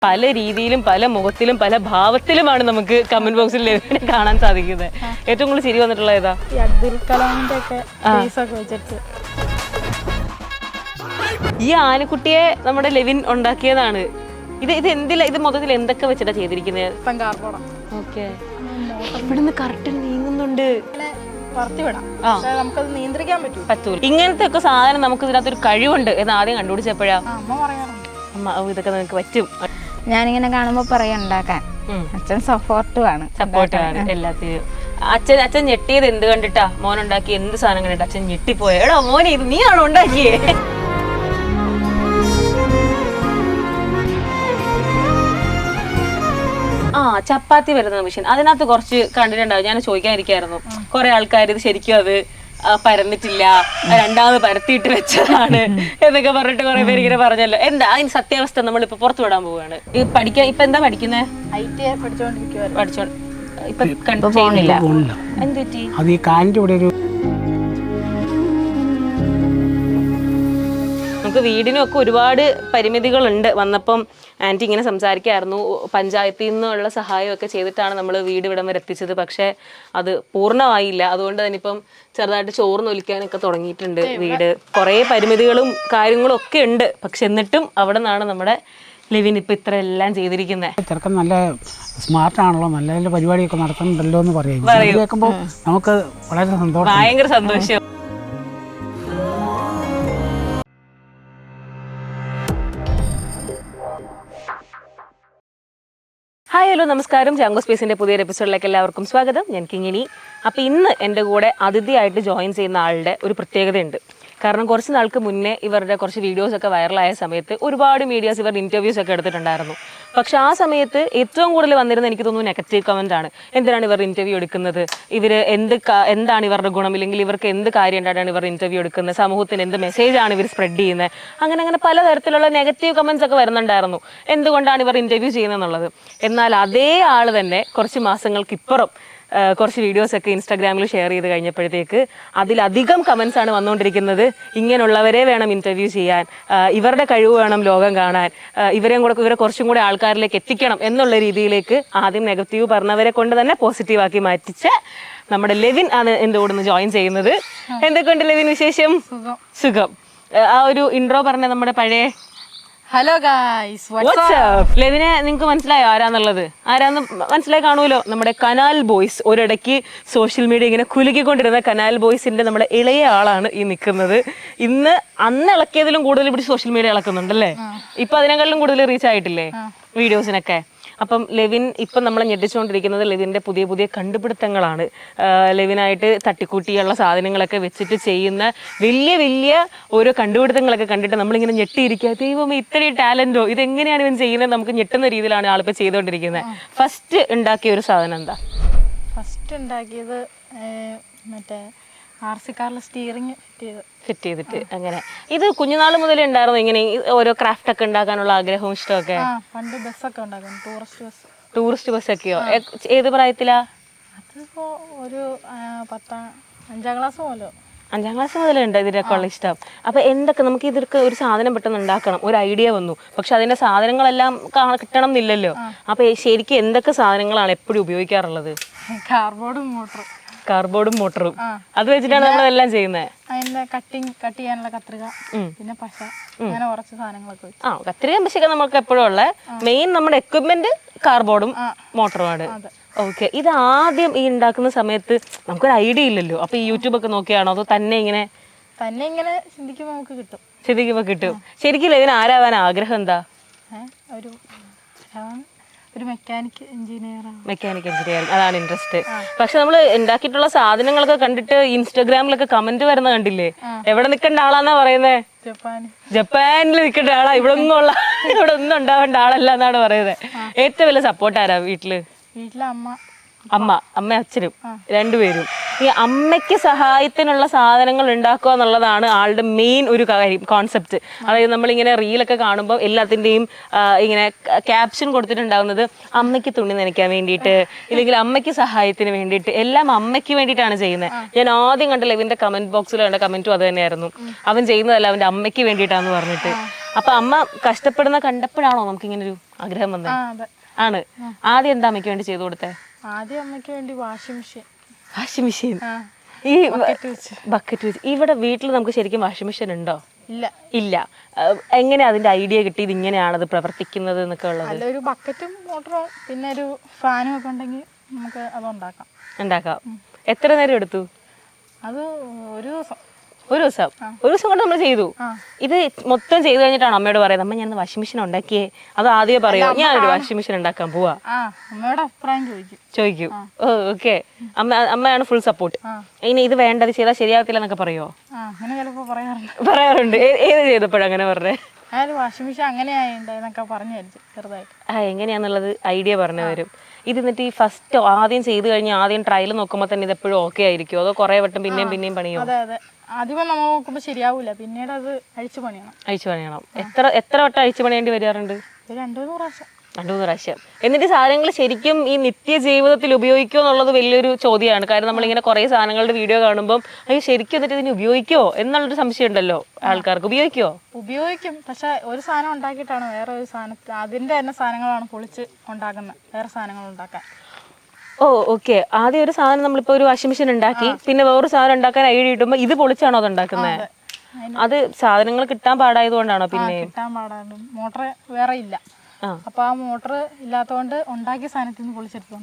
പല രീതിയിലും പല മുഖത്തിലും പല ഭാവത്തിലുമാണ് നമുക്ക് കമന്റ് ബോക്സിൽ ലെവിനെ കാണാൻ സാധിക്കുന്നത്. ഏറ്റവും കൂടുതൽ ചിരി വന്നിട്ടുള്ള ഏതാ? അബ്ദുൽ കലാമിന്റെ ഒക്കെ വെച്ചിട്ട് ഈ ആനക്കുട്ടിയെ നമ്മുടെ ലെവിൻ ഉണ്ടാക്കിയതാണ്. ഇത് എന്തില്ല, ഇത് മൊത്തത്തിൽ എന്തൊക്കെ വെച്ചിട്ടാ ചെയ്തിരിക്കുന്നത്? ഓക്കെ, ഇവിടുന്ന് കറക്റ്റ് നീങ്ങുന്നുണ്ട്. നമുക്കത് നിയന്ത്രിക്കാൻ പറ്റൂല. ഇങ്ങനത്തെ ഒക്കെ സാധനം നമുക്ക് ഇതിനകത്തൊരു കഴിവുണ്ട് എന്ന് ആദ്യം കണ്ടുപിടിച്ചപ്പോഴാ അമ്മ ഇതൊക്കെ നിനക്ക് പറ്റും. ഞാനിങ്ങനെ കാണുമ്പോ പറയാ ഉണ്ടാക്കാൻ. അച്ഛൻ സപ്പോർട്ടാണ് എല്ലാത്തിനും. അച്ഛൻ ഞെട്ടിയത് എന്ത് കണ്ടിട്ടാ? മോൻ ഉണ്ടാക്കി എന്ത് സാധനം കണ്ടിട്ട് അച്ഛൻ ഞെട്ടിപ്പോയ? എടാ മോനെ, ഇത് നീയാണോ ഉണ്ടാക്കിയേ? ചപ്പാത്തി വരുന്ന മെഷീൻ, അതിനകത്ത് കുറച്ച് കണ്ടിട്ടുണ്ടാവും. ഞാൻ ചോദിക്കാനിരിക്കായിരുന്നു. കുറെ ആൾക്കാർ ഇത് ശരിക്കും അത് പരന്നിട്ടില്ല, രണ്ടാമത് പരത്തിയിട്ട് വെച്ചതാണ് എന്നൊക്കെ പറഞ്ഞിട്ട് കുറെ പേര് ഇങ്ങനെ പറഞ്ഞല്ലോ. എന്താ അതിന് സത്യാവസ്ഥ? നമ്മളിപ്പോ പുറത്തു വിടാൻ പോവുകയാണ്. ഈ പഠിക്കാൻ ഇപ്പൊ എന്താ പഠിക്കുന്നത്? ചെയ്യുന്നില്ല. എന്തുപറ്റി? നമുക്ക് വീടിനൊക്കെ ഒരുപാട് പരിമിതികളുണ്ട്. വന്നപ്പം ആൻറ്റി ഇങ്ങനെ സംസാരിക്കായിരുന്നു, പഞ്ചായത്തിൽ നിന്നുള്ള സഹായമൊക്കെ ചെയ്തിട്ടാണ് നമ്മൾ വീട് ഇവിടം വരെ എത്തിച്ചത്. പക്ഷെ അത് പൂർണ്ണമായില്ല. അതുകൊണ്ട് തന്നെ ഇപ്പം ചെറുതായിട്ട് ചോർന്നൊലിക്കാനൊക്കെ തുടങ്ങിയിട്ടുണ്ട് വീട്. കുറേ പരിമിതികളും കാര്യങ്ങളും ഒക്കെ ഉണ്ട്. പക്ഷെ എന്നിട്ടും അവിടെ നിന്നാണ് നമ്മുടെ ലെവിൻ ഇപ്പം ഇത്ര എല്ലാം ചെയ്തിരിക്കുന്നത്. ചെറുക്കൻ നല്ല സ്മാർട്ടാണല്ലോ, നല്ല നല്ല പരിപാടിയൊക്കെ നടത്തുന്നുണ്ടല്ലോ എന്ന് പറയും. കേൾക്കുമ്പോൾ നമുക്ക് വളരെ സന്തോഷം, ഭയങ്കര സന്തോഷം. ഹായ്, ഹലോ, നമസ്കാരം. ജാങ്കോ സ്പേസിന്റെ പുതിയൊരു എപ്പിസോഡിലേക്ക് എല്ലാവർക്കും സ്വാഗതം. ഞാൻ കിങ്ങിണി. അപ്പോൾ ഇന്ന് എൻ്റെ കൂടെ അതിഥിയായിട്ട് ജോയിൻ ചെയ്യുന്ന ആളുടെ ഒരു പ്രത്യേകതയുണ്ട്. കാരണം കുറച്ച് നാൾക്ക് മുന്നേ ഇവരുടെ കുറച്ച് വീഡിയോസൊക്കെ വൈറലായ സമയത്ത് ഒരുപാട് മീഡിയാസ് ഇവരുടെ ഇൻ്റർവ്യൂസ് ഒക്കെ എടുത്തിട്ടുണ്ടായിരുന്നു. പക്ഷെ ആ സമയത്ത് ഏറ്റവും കൂടുതൽ വന്നിരുന്ന എനിക്ക് തോന്നുന്നു നെഗറ്റീവ് കമൻ്റ് ആണ്. എന്തിനാണ് ഇവർ ഇൻ്റർവ്യൂ എടുക്കുന്നത്? ഇവർ എന്താണ് ഇവരുടെ ഗുണം, ഇല്ലെങ്കിൽ ഇവർക്ക് എന്ത് കാര്യം ഉണ്ടായിട്ടാണ് ഇവർ ഇൻ്റർവ്യൂ എടുക്കുന്നത്? സമൂഹത്തിന് എന്ത് മെസ്സേജാണ് ഇവർ സ്പ്രെഡ് ചെയ്യുന്നത്? അങ്ങനെ പലതരത്തിലുള്ള നെഗറ്റീവ് കമൻസ് ഒക്കെ വരുന്നുണ്ടായിരുന്നു. എന്തുകൊണ്ടാണ് ഇവർ ഇൻ്റർവ്യൂ ചെയ്യുന്നത്? എന്നാൽ അതേ ആൾ തന്നെ കുറച്ച് മാസങ്ങൾക്ക് ഇപ്പുറം കുറച്ച് വീഡിയോസൊക്കെ ഇൻസ്റ്റാഗ്രാമിൽ ഷെയർ ചെയ്ത് കഴിഞ്ഞപ്പോഴത്തേക്ക് അതിലധികം കമൻസ് ആണ് വന്നുകൊണ്ടിരിക്കുന്നത്. ഇങ്ങനെയുള്ളവരെ വേണം ഇൻ്റർവ്യൂ ചെയ്യാൻ, ഇവരുടെ കഴിവ് വേണം ലോകം കാണാൻ, ഇവരെ കുറച്ചും കൂടെ ആൾക്കാരിലേക്ക് എത്തിക്കണം എന്നുള്ള രീതിയിലേക്ക് ആദ്യം നെഗറ്റീവ് പറഞ്ഞവരെ കൊണ്ട് തന്നെ പോസിറ്റീവാക്കി മാറ്റിച്ച നമ്മുടെ ലെവിൻ ആണ് എൻ്റെ കൂടെ നിന്ന് ജോയിൻ ചെയ്യുന്നത്. എന്തൊക്കെയുണ്ട് ലെവിൻ വിശേഷം? സുഖം. ആ ഒരു ഇൻട്രോ പറഞ്ഞ നമ്മുടെ പഴയ ഹലോ ഗായ്സ്, ലെവിനെ നിങ്ങൾക്ക് മനസ്സിലായോ ആരാന്നുള്ളത്? ആരാന്ന് മനസ്സിലായി കാണുമല്ലോ. നമ്മുടെ കനാൽ ബോയ്സ്, ഒരിടയ്ക്ക് സോഷ്യൽ മീഡിയ ഇങ്ങനെ കുലുക്കിക്കൊണ്ടിരുന്ന കനാൽ ബോയ്സിന്റെ നമ്മുടെ ഇളയ ആളാണ് ഈ നിൽക്കുന്നത്. അന്ന് ഇളക്കിയതിലും കൂടുതൽ ഇവിടെ സോഷ്യൽ മീഡിയ ഇളക്കുന്നുണ്ടല്ലേ? ഇപ്പൊ അതിനേക്കാളും കൂടുതൽ റീച്ച് ആയിട്ടില്ലേ വീഡിയോസിനൊക്കെ? അപ്പം ലെവിൻ ഇപ്പം നമ്മളെ ഞെട്ടിച്ചുകൊണ്ടിരിക്കുന്നത് ലെവിൻ്റെ പുതിയ പുതിയ കണ്ടുപിടുത്തങ്ങളാണ്. ലെവിനായിട്ട് തട്ടിക്കൂട്ടിയുള്ള സാധനങ്ങളൊക്കെ വെച്ചിട്ട് ചെയ്യുന്ന വലിയ വലിയ ഓരോ കണ്ടുപിടുത്തങ്ങളൊക്കെ കണ്ടിട്ട് നമ്മളിങ്ങനെ ഞെട്ടിയിരിക്കുക. ദൈവം, ഇത്രയും ടാലൻറ്റോ, ഇതെങ്ങനെയാണ് ഇവൻ ചെയ്യുന്നത്? നമുക്ക് ഞെട്ടുന്ന രീതിയിലാണ് ആളിപ്പോൾ ചെയ്തുകൊണ്ടിരിക്കുന്നത്. ഫസ്റ്റ് ഉണ്ടാക്കിയ ഒരു സാധനം എന്താ? ഫസ്റ്റ് ഉണ്ടാക്കിയത് മറ്റേ RC കാറിൽ സ്റ്റിയറിംഗ് ഫിറ്റ് ചെയ്തിട്ട്. അങ്ങനെ ഇത് കുഞ്ഞുനാൾ മുതലേ ഉണ്ടായിരുന്നു ഇങ്ങനെ ഓരോ ക്രാഫ്റ്റ് ഒക്കെ ഉണ്ടാക്കാനുള്ള ആഗ്രഹവും ഇഷ്ടമൊക്കെ? പണ്ട് ബസ്സൊക്കെ ഉണ്ടാക്കും, ടൂറിസ്റ്റ് ബസ്സൊക്കെയോ? ഏത് പ്രായത്തിലാ? അതിപ്പോ ഒരു 5ാം ക്ലാസ് മുതലോ. 5ാം ക്ലാസ് മുതലുണ്ട് ഇതിനൊക്കെ ഉള്ള ഇഷ്ടം. അപ്പൊ എന്തൊക്കെ നമുക്ക് ഇതൊക്കെ ഒരു സാധനം പെട്ടെന്ന് ഉണ്ടാക്കണം, ഒരു ഐഡിയ വന്നു. പക്ഷെ അതിന്റെ സാധനങ്ങളെല്ലാം കിട്ടണം എന്നില്ലല്ലോ. അപ്പൊ ശരിക്കും എന്തൊക്കെ സാധനങ്ങളാണ് എപ്പോഴും ഉപയോഗിക്കാറുള്ളത്? കാർബോർഡും മോട്ടറും. അത് വെച്ചിട്ടാണ് നമ്മളെല്ലാം ചെയ്യുന്നത്. അതിന്റെ കട്ട് ചെയ്യാനുള്ള കത്രിക, പിന്നെ പശ, അങ്ങനെ കുറച്ച് സാധനങ്ങളൊക്കെ. കത്രിക പശയൊക്കെ നമുക്ക് എപ്പോഴും ഉള്ള മെയിൻ നമ്മുടെ എക്വിപ്മെന്റ് കാർബോർഡും മോട്ടറുമാണ്. ഓക്കെ. ഇത് ആദ്യം ഈ ഉണ്ടാക്കുന്ന സമയത്ത് നമുക്കൊരു ഐഡിയ ഇല്ലല്ലോ. അപ്പൊ ഈ യൂട്യൂബ് ഒക്കെ നോക്കിയാണോ അതോ തന്നെ ഇങ്ങനെ ചിന്തിക്കുമ്പോ നമുക്ക് കിട്ടും? ശരിക്കും ഇതിന് ആരാവാൻ ആഗ്രഹം എന്താ? ഒരു മെക്കാനിക് എഞ്ചിനീയർ, അതാണ് ഇൻട്രസ്റ്റ്. പക്ഷെ നമ്മൾ ഉണ്ടാക്കിയിട്ടുള്ള സാധനങ്ങളൊക്കെ കണ്ടിട്ട് ഇൻസ്റ്റാഗ്രാമിലൊക്കെ കമന്റ് വരുന്ന കണ്ടില്ലേ? എവിടെ നിൽക്കേണ്ട ആളാന്നാ പറയുന്നത്? ജപ്പാനിൽ നിൽക്കേണ്ട ആളാ, ഇവിടെ ഒന്നും ഉണ്ടാവേണ്ട ആളല്ല എന്നാണ് പറയുന്നത്. ഏറ്റവും വലിയ സപ്പോർട്ട് ആരാ വീട്ടില്? വീട്ടിലെ അമ്മ. അമ്മ അച്ഛനും രണ്ടുപേരും. ഈ അമ്മയ്ക്ക് സഹായത്തിനുള്ള സാധനങ്ങൾ ഉണ്ടാക്കുക എന്നുള്ളതാണ് ആളുടെ മെയിൻ ഒരു കാര്യം, കോൺസെപ്റ്റ്. അതായത് നമ്മളിങ്ങനെ റീലൊക്കെ കാണുമ്പോൾ എല്ലാത്തിൻ്റെയും ഇങ്ങനെ ക്യാപ്ഷൻ കൊടുത്തിട്ടുണ്ടാവുന്നത് അമ്മയ്ക്ക് തുണി നനയ്ക്കാൻ വേണ്ടിയിട്ട്, ഇല്ലെങ്കിൽ അമ്മയ്ക്ക് സഹായത്തിന് വേണ്ടിയിട്ട്, എല്ലാം അമ്മയ്ക്ക് വേണ്ടിയിട്ടാണ് ചെയ്യുന്നത്. ഞാൻ ആദ്യം കണ്ടല്ലോ ഇവന്റെ കമന്റ് ബോക്സിൽ കണ്ട കമന്റും അത് തന്നെയായിരുന്നു, അവൻ ചെയ്യുന്നതല്ല അവന്റെ അമ്മയ്ക്ക് വേണ്ടിയിട്ടാന്ന് പറഞ്ഞിട്ട്. അപ്പൊ അമ്മ കഷ്ടപ്പെടുന്ന കണ്ടപ്പോഴാണോ നമുക്ക് ഇങ്ങനെ ഒരു ആഗ്രഹം വന്നത്? ആണ്. ആദ്യം എന്താ അമ്മയ്ക്ക് വേണ്ടി ചെയ്തു കൊടുത്തേ? ആദ്യം അമ്മയ്ക്ക് വേണ്ടി വാഷിംഗ് മെഷീൻ. ഈ ബക്കറ്റ് വെച്ച് ഇവിടെ വീട്ടിൽ നമുക്ക് ശരിക്കും വാഷിംഗ് മെഷീൻ ഉണ്ടോ? ഇല്ല. എങ്ങനെ അതിന്റെ ഐഡിയ കിട്ടി ഇത് ഇങ്ങനെയാണത് പ്രവർത്തിക്കുന്നത് എന്നൊക്കെ ഉള്ളത്? ഒരു ബക്കറ്റും മോട്ടറും പിന്നെ ഒരു ഫാനും ഒക്കെ ഉണ്ടെങ്കിൽ നമുക്ക് അത് ഉണ്ടാക്കാം. എത്ര നേരം എടുത്തു? അത് ഒരു ദിവസം കൊണ്ട് നമ്മൾ ചെയ്തു. ഇത് മൊത്തം ചെയ്തു കഴിഞ്ഞിട്ടാണ് അമ്മയോട് പറയുന്നത് അമ്മ ഞാൻ വാഷിംഗ് മെഷീൻ ഉണ്ടാക്കിയേ? അത് ആദ്യമേ പറയോ ഞാനൊരു വാഷിംഗ് മെഷീൻ ഉണ്ടാക്കാൻ പോവാ? അമ്മയോട് അഭിപ്രായം ചോദിക്കും. ഓക്കെ. അമ്മയാണ് ഫുൾ സപ്പോർട്ട്. ഇനി ഇത് വേണ്ടത് ചെയ്താൽ ശരിയാവത്തില്ല എന്നൊക്കെ പറയോ? പറയാറുണ്ട്. ഏത് ചെയ്തപ്പോഴങ്ങനെ പറഞ്ഞേ? വാഷിംഗ് മെഷീൻ അങ്ങനെയായിന്നൊക്കെ പറഞ്ഞു ചെറുതായിട്ട്. എങ്ങനെയാന്നുള്ളത് ഐഡിയ പറഞ്ഞു തരും. ഇത് എന്നിട്ട് ഈ ഫസ്റ്റ് ആദ്യം ചെയ്ത് കഴിഞ്ഞാൽ ആദ്യം ട്രയൽ നോക്കുമ്പോൾ തന്നെ ഇത് എപ്പോഴും ഓക്കെ ആയിരിക്കും, അതോ കുറെ വട്ടം പിന്നെയും പണിയോ? അതെ ആദ്യമേ നമ്മൾ നോക്കുമ്പോൾ ശരിയാവൂല, പിന്നീട് അത് അഴിച്ചു പണിയണം. എത്ര വട്ടം അഴിച്ചു പണിയേണ്ടി വരാറുണ്ട്? 2-3 പ്രാവശ്യം. എന്നിട്ട് സാധനങ്ങൾ ശരിക്കും ഈ നിത്യ ജീവിതത്തിൽ ഉപയോഗിക്കുമോ എന്നുള്ളത് വലിയൊരു ചോദ്യമാണ്. കാരണം നമ്മളിങ്ങനെ കുറെ സാധനങ്ങളുടെ വീഡിയോ കാണുമ്പോൾ അയ്യോ ശരിക്കും എന്നിട്ട് ഇതിന് ഉപയോഗിക്കുമോ എന്നുള്ളൊരു സംശയം ഉണ്ടല്ലോ ആൾക്കാർക്ക്. ഉപയോഗിക്കും, പക്ഷെ ഒരു സാധനം ഉണ്ടാക്കിയിട്ടാണ് വേറെ ഒരു സാധനത്തിൽ അതിന്റെ തന്നെ സാധനങ്ങളാണ് പൊളിച്ച് ഉണ്ടാക്കുന്നത്, വേറെ സാധനങ്ങൾ ഉണ്ടാക്കാൻ. ഓക്കെ. ആദ്യം ഒരു സാധനം നമ്മളിപ്പോ ഒരു വാഷിംഗ് മെഷീൻ ഉണ്ടാക്കി, പിന്നെ വേറൊരു സാധനം ഉണ്ടാക്കാൻ ഐഡിയ കിട്ടുമ്പോ ഇത് പൊളിച്ചാണോ അത് ഉണ്ടാക്കുന്നത്? അത് സാധനങ്ങൾ കിട്ടാൻ പാടായതുകൊണ്ടാണോ? പിന്നെ കിട്ടാൻ പാടാണ്, മോട്ടർ വേറെ ഇല്ല. അപ്പൊ ആ മോട്ടർ ഇല്ലാത്തതുകൊണ്ട് ഉണ്ടാക്കിയ സാധനത്തിൽ നിന്ന് പൊളിച്ചെടുത്ത്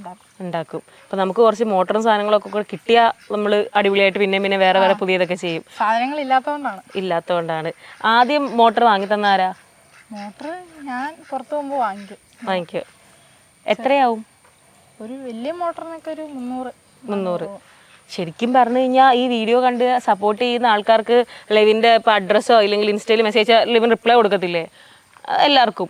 ഉണ്ടാക്കും. അപ്പൊ നമുക്ക് കുറച്ച് മോട്ടറും സാധനങ്ങളൊക്കെ കൂടെ കിട്ടിയാൽ നമ്മൾ അടിപൊളിയായിട്ട് പിന്നെ വേറെ പുതിയതൊക്കെ ചെയ്യും. സാധനങ്ങൾ ഇല്ലാത്തതുകൊണ്ടാണ്. ആദ്യം മോട്ടർ വാങ്ങി തന്ന ആരാ? മോട്ടർ ഞാൻ പുറത്തു പോകുമ്പോൾ വാങ്ങിക്കും. എത്രയാവും? ഒരു വലിയ മോട്ടറിനൊക്കെ ഒരു 300. ശരിക്കും പറഞ്ഞു കഴിഞ്ഞാൽ ഈ വീഡിയോ കണ്ട് സപ്പോർട്ട് ചെയ്യുന്ന ആൾക്കാർക്ക് ലെവിൻ്റെ ഇപ്പോൾ അഡ്രസ്സോ ഇല്ലെങ്കിൽ ഇൻസ്റ്റയിൽ മെസ്സേജ് ലെവിൻ റിപ്ലൈ കൊടുക്കത്തില്ലേ? എല്ലാവർക്കും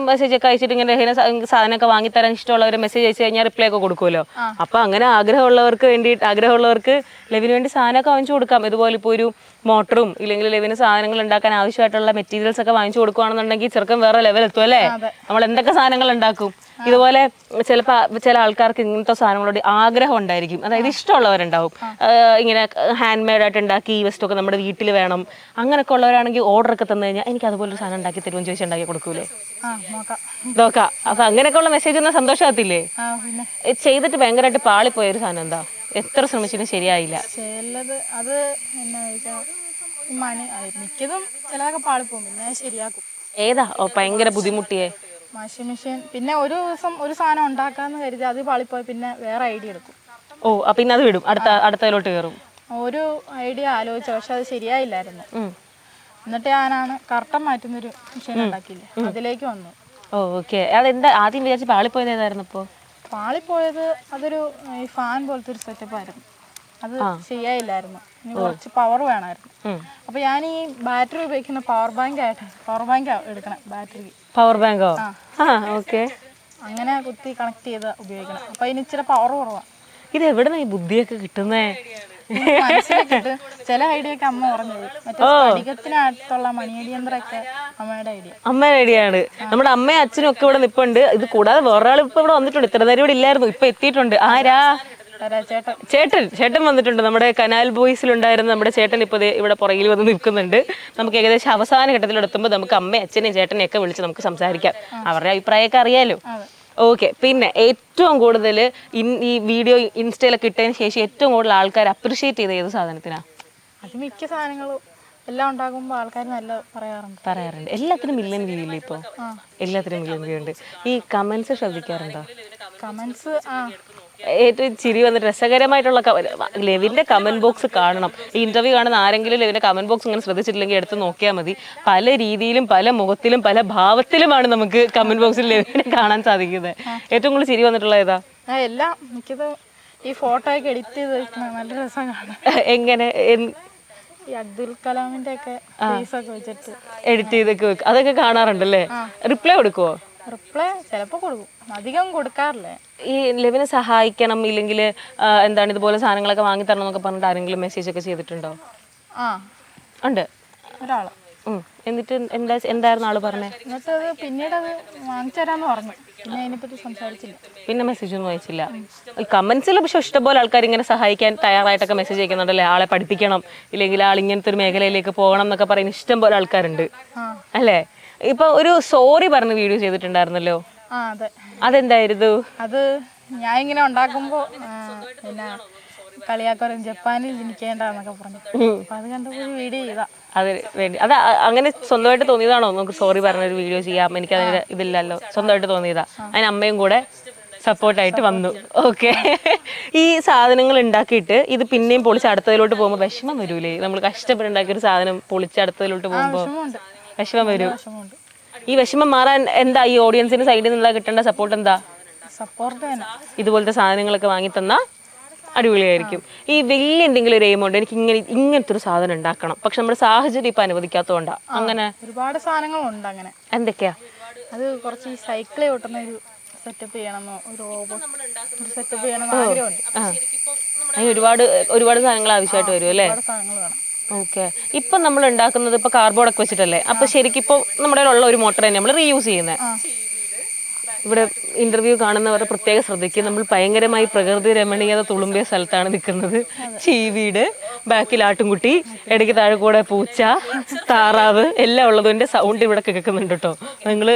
മെസ്സേജ് ഒക്കെ അയച്ചിട്ട് ഇങ്ങനെ സാധനമൊക്കെ വാങ്ങിത്തരാൻ ഇഷ്ടമുള്ളവർ മെസ്സേജ് അയച്ചു കഴിഞ്ഞാൽ റിപ്ലൈ ഒക്കെ കൊടുക്കുമല്ലോ. അപ്പൊ അങ്ങനെ ആഗ്രഹമുള്ളവർക്ക് ലെവിന് വേണ്ടി സാധനമൊക്കെ വാങ്ങിച്ചു കൊടുക്കാം. ഇതുപോലെ ഇപ്പോൾ ഒരു മോട്ടറും ഇല്ലെങ്കിൽ ലെവിന് സാധനങ്ങൾ ഉണ്ടാക്കാൻ ആവശ്യമായിട്ടുള്ള മെറ്റീരിയൽസ് ഒക്കെ വാങ്ങിച്ചു കൊടുക്കുകയാണെന്നുണ്ടെങ്കിൽ ചെറുക്കം വേറെ ലെവൽ എത്തും അല്ലേ? നമ്മൾ എന്തൊക്കെ സാധനങ്ങൾ ഉണ്ടാക്കും. ഇതുപോലെ ചില ആൾക്കാർക്ക് ഇങ്ങനത്തെ സാധനങ്ങളോട് ആഗ്രഹം ഉണ്ടായിരിക്കും, അതായത് ഇഷ്ടമുള്ളവരുണ്ടാവും. ഇങ്ങനെ ഹാൻഡ് മെയ്ഡ് ആയിട്ട് ഉണ്ടാക്കി ഈ വെസ്റ്റൊക്കെ നമ്മുടെ വീട്ടിൽ വേണം അങ്ങനെയൊക്കെ ഉള്ളവരാണെങ്കിൽ ഓർഡർ ഒക്കെ തന്നു കഴിഞ്ഞാൽ എനിക്ക് അതുപോലെ ഒരു സാധനം ഉണ്ടാക്കി തരുമെന്ന് ചോദിച്ചാൽ ഉണ്ടാക്കി കൊടുക്കൂലേ? നോക്കാം. അപ്പൊ അങ്ങനെയൊക്കെ ഉള്ള മെസ്സേജ് ഒന്നും സന്തോഷമാകത്തില്ലേ? ചെയ്തിട്ട് ഭയങ്കരമായിട്ട് പാളിപ്പോയൊരു സാധനം എന്താ? എത്ര ശ്രമിച്ചിട്ടും ശരിയായില്ല. അത് മിക്കതും ചിലതൊക്കെ പാളിപ്പോകും, പിന്നെ ശരിയാക്കും. ഏതാ ഭയങ്കര ബുദ്ധിമുട്ടിയേ? Washing machine. പിന്നെ ഒരു ദിവസം ഒരു സാധനം ഉണ്ടാക്കാന്ന് കരുതി അത് പാളിപ്പോയി പിന്നെ വേറെ ഐഡിയ എടുക്കും. പിന്നെ അത് വിടും, അടുത്തതിലോട്ട് കയറും. ഒരു ഐഡിയ ആലോചിച്ച, പക്ഷെ അത് ശരിയായില്ലായിരുന്നു. എന്നിട്ട് ഞാനാണ് കർട്ടൻ മാറ്റുന്നൊരു മെഷീൻ ഉണ്ടാക്കിയില്ലേ, അതിലേക്ക് വന്നു. ഓക്കെ. അതെന്താ ആദ്യം വിചാരിച്ച് പാളിപ്പോയത് ഏതായിരുന്നു? ഇപ്പോൾ പാളിപ്പോയത് അതൊരു ഈ ഫാൻ പോലത്തെ ഒരു സെറ്റപ്പ് ആയിരുന്നു, അത് ശരിയായില്ലായിരുന്നു. ഇനി കുറച്ച് പവർ വേണമായിരുന്നു. അപ്പൊ ഞാൻ ഈ ബാറ്ററി ഉപയോഗിക്കുന്ന പവർ ബാങ്ക് എടുക്കണം. പവർ ബാങ്കോ? അങ്ങനെ കുത്തി കണക്ട് ചെയ്ത് ഉപയോഗിക്കണം. അപ്പൊ അതിന് ഇച്ചിരി പവർ കുറവാണ്. ഇത് എവിടെ ഈ ബുദ്ധിയൊക്കെ കിട്ടുന്നേ? ചില ഐഡിയ ഒക്കെ അമ്മ പറഞ്ഞത്, മറ്റേ സ്ഫടികത്തിനകത്തുള്ള മണിയടിയന്ത്രമൊക്കെ അമ്മയുടെ ഐഡിയ ആണ്. നമ്മുടെ അമ്മയും അച്ഛനും ഒക്കെ ഇവിടെ നിപ്പുണ്ട്. ഇത് കൂടാതെ വേറൊരാൾ ഇപ്പൊ ഇവിടെ വന്നിട്ടുണ്ട്. ഇത്ര നേരം ഇവിടെ ഇല്ലായിരുന്നു, ഇപ്പൊ എത്തിയിട്ടുണ്ട്. ആരാ? ചേട്ടൻ വന്നിട്ടുണ്ട്. നമ്മുടെ കനാൽ ബോയ്സിലുണ്ടായിരുന്ന നമ്മുടെ ചേട്ടൻ ഇപ്പൊ ഇവിടെ പുറകിൽ വന്ന് നിൽക്കുന്നുണ്ട്. നമുക്ക് ഏകദേശം അവസാന ഘട്ടത്തിലെത്തുമ്പോൾ നമുക്ക് അമ്മയും അച്ഛനെയും ചേട്ടനെയും ഒക്കെ വിളിച്ച് നമുക്ക് സംസാരിക്കാം. അവരുടെ അഭിപ്രായമൊക്കെ അറിയാലോ. ഓക്കെ. പിന്നെ ഏറ്റവും കൂടുതൽ ഈ വീഡിയോ ഇൻസ്റ്റയിലൊക്കെ ഇട്ടതിന് ശേഷം ഏറ്റവും കൂടുതൽ ആൾക്കാർ അപ്രിഷിയേറ്റ് ചെയ്ത ഏത് സാധനത്തിനാ? അത് മിക്ക സാധനങ്ങളും എല്ലാം ഉണ്ടാകുമ്പോൾ ആൾക്കാർ നല്ല പറയാറുണ്ട്. എല്ലാത്തിനും മില്യൺ വ്യൂ ഇല്ലേ ഇപ്പോൾ? എല്ലാത്തിനും മില്യൺ വ്യൂ ഉണ്ട്. ഈ കമന്റ്സ് ശ്രദ്ധിക്കാറുണ്ടോ? കമന്റ്സ് ഏറ്റവും ചിരി വന്നിട്ട് രസകരമായിട്ടുള്ള ലെവിന്റെ കമന്റ് ബോക്സ് കാണണം. ഈ ഇന്റർവ്യൂ കാണുന്ന ആരെങ്കിലും ലെവിന്റെ കമന്റ് ബോക്സ് ഇങ്ങനെ ശ്രദ്ധിച്ചിട്ടില്ലെങ്കിൽ എടുത്ത് നോക്കിയാൽ മതി. പല രീതിയിലും പല മുഖത്തിലും പല ഭാവത്തിലുമാണ് നമുക്ക് കമന്റ് ബോക്സിൽ ലെവിനെ കാണാൻ സാധിക്കുന്നത്. ഏറ്റവും കൂടുതൽ ചിരി വന്നിട്ടുള്ള ഏതാ? എല്ലാം മിക്കത് ഈ ഫോട്ടോ ഒക്കെ എഡിറ്റ് ചെയ്ത് നല്ല രസം കാണാം. എങ്ങനെ? ഈ അബ്ദുൽ കലാമിന്റെ ഒക്കെ ഫേസ് ഒക്കെ വെച്ചിട്ട് എഡിറ്റ് ചെയ്തൊക്കെ വെക്കും. അതൊക്കെ കാണാറുണ്ടല്ലേ? റിപ്ലൈ കൊടുക്കുവോ? റിപ്ലൈ ചിലപ്പോൾ കൊടുക്കും, അധികം കൊടുക്കാറില്ല. ഈ ലെവിനെ സഹായിക്കണം ഇല്ലെങ്കിൽ എന്താണ് ഇതുപോലെ സാധനങ്ങളൊക്കെ വാങ്ങി തരണം എന്നൊക്കെ പറഞ്ഞിട്ട് ആരെങ്കിലും മെസ്സേജ് ഒക്കെ ചെയ്തിട്ടുണ്ടോ? ആ ഉണ്ട് ഒരാൾ. എന്നിട്ട് എന്തായിരുന്നു ആള് പറഞ്ഞേ? എന്നിട്ട് അത് പിന്നീട് അത് വാങ്ങിച്ചു തരാമെന്ന് പറഞ്ഞു. പിന്നെ അതിനെപ്പറ്റി സംസാരിച്ചില്ല. പിന്നെ മെസ്സേജ് ഒന്നും അയച്ചില്ല. കമന്റ്സിൽ പക്ഷെ ഇഷ്ടംപോലെ ആൾക്കാർ ഇങ്ങനെ സഹായിക്കാൻ തയ്യാറായിട്ടൊക്കെ മെസ്സേജ് അയക്കുന്നുണ്ടല്ലേ, ആളെ പഠിപ്പിക്കണം ഇല്ലെങ്കിൽ ആൾ ഇങ്ങനത്തെ ഒരു മേഖലയിലേക്ക് പോകണം എന്നൊക്കെ പറയുന്ന ഇഷ്ടംപോലെ ആൾക്കാരുണ്ട് അല്ലേ? ഇപ്പൊ ഒരു സോറി പറഞ്ഞ് വീഡിയോ ചെയ്തിട്ടുണ്ടായിരുന്നല്ലോ, അതെ. അതെന്തായിരുന്നു? അത് ഞാൻ ഇങ്ങനെ ഉണ്ടാക്കുമ്പോ പിന്നെ കളിയാക്കോരും ജപ്പാനിൽ ജനിക്കേണ്ടെന്നൊക്കെ പറഞ്ഞു. അപ്പൊ അത് കണ്ടപ്പോൾ വീഡിയോ ചെയ്താ. അത് വേണ്ടി അത് അങ്ങനെ സ്വന്തമായിട്ട് തോന്നിയതാണോ നമുക്ക് സോറി പറഞ്ഞൊരു വീഡിയോ ചെയ്യാം? എനിക്ക് അതിന് ഇതില്ലല്ലോ, സ്വന്തമായിട്ട് തോന്നിയതാ. അതിന് അമ്മയും കൂടെ സപ്പോർട്ടായിട്ട് വന്നു. ഓക്കെ. ഈ സാധനങ്ങൾ ഉണ്ടാക്കിയിട്ട് ഇത് പിന്നെയും പൊളിച്ച് അടുത്തതിലോട്ട് പോകുമ്പോൾ വിഷമം വരൂലേ? നമ്മൾ കഷ്ടപ്പെട്ടുണ്ടാക്കിയ ഒരു സാധനം പൊളിച്ച് അടുത്തതിലോട്ട് പോകുമ്പോൾ വിഷമം വരും. ഈ വിഷമം മാറാൻ എന്താ ഈ ഓഡിയൻസിന് സൈഡിൽ നിന്നുള്ള കിട്ടേണ്ട സപ്പോർട്ട് എന്താ? സപ്പോർട്ട് തന്നെ. ഇതുപോലത്തെ സാധനങ്ങളൊക്കെ വാങ്ങി തന്നാ അടിപൊളിയായിരിക്കും. ഈ വലിയ എന്തെങ്കിലും ഒരു എയിമുണ്ട്, എനിക്ക് ഇങ്ങനത്തെ ഒരു സാധനം ഉണ്ടാക്കണം, പക്ഷെ നമ്മുടെ സാഹചര്യം ഇപ്പൊ അനുവദിക്കാത്തതുകൊണ്ടാ. അങ്ങനെ ഒരുപാട് സാധനങ്ങളുണ്ട്. അങ്ങനെ എന്തൊക്കെയാ? അത് കുറച്ച് ഈ സൈക്കിള് ഓട്ടുന്ന ഒരു സെറ്റപ്പ് ചെയ്യണമെന്നോ ഒരു റോബോട്ട് ഒരു സെറ്റപ്പ് ചെയ്യണമെന്ന് ആഗ്രഹമുണ്ട്. അതിന് ഒരുപാട് സാധനങ്ങൾ ആവശ്യമായിട്ട് വരും അല്ലേ? സാധനങ്ങൾ വേണം. ഓക്കെ. ഇപ്പൊ നമ്മൾ ഉണ്ടാക്കുന്നത് ഇപ്പൊ കാർബോർഡൊക്കെ വെച്ചിട്ടല്ലേ? അപ്പൊ ശരിക്കും ഇപ്പൊ നമ്മുടെ ഉള്ള ഒരു മോട്ടർ തന്നെ നമ്മൾ റീയൂസ് ചെയ്യുന്നത്. ഇവിടെ ഇന്റർവ്യൂ കാണുന്നവർ പ്രത്യേകം ശ്രദ്ധിക്കും, നമ്മൾ ഭയങ്കരമായി പ്രകൃതി രമണീയത തുളുമ്പിയ സ്ഥലത്താണ് നിൽക്കുന്നത്. ചീവീട്, ബാക്കിൽ ആട്ടുംകുട്ടി, ഇടയ്ക്ക് താഴെ കൂടെ പൂച്ച, താറാവ് എല്ലാം ഉള്ളതിന്റെ സൗണ്ട് ഇവിടെ കേൾക്കുന്നുണ്ട് കേട്ടോ. നിങ്ങള്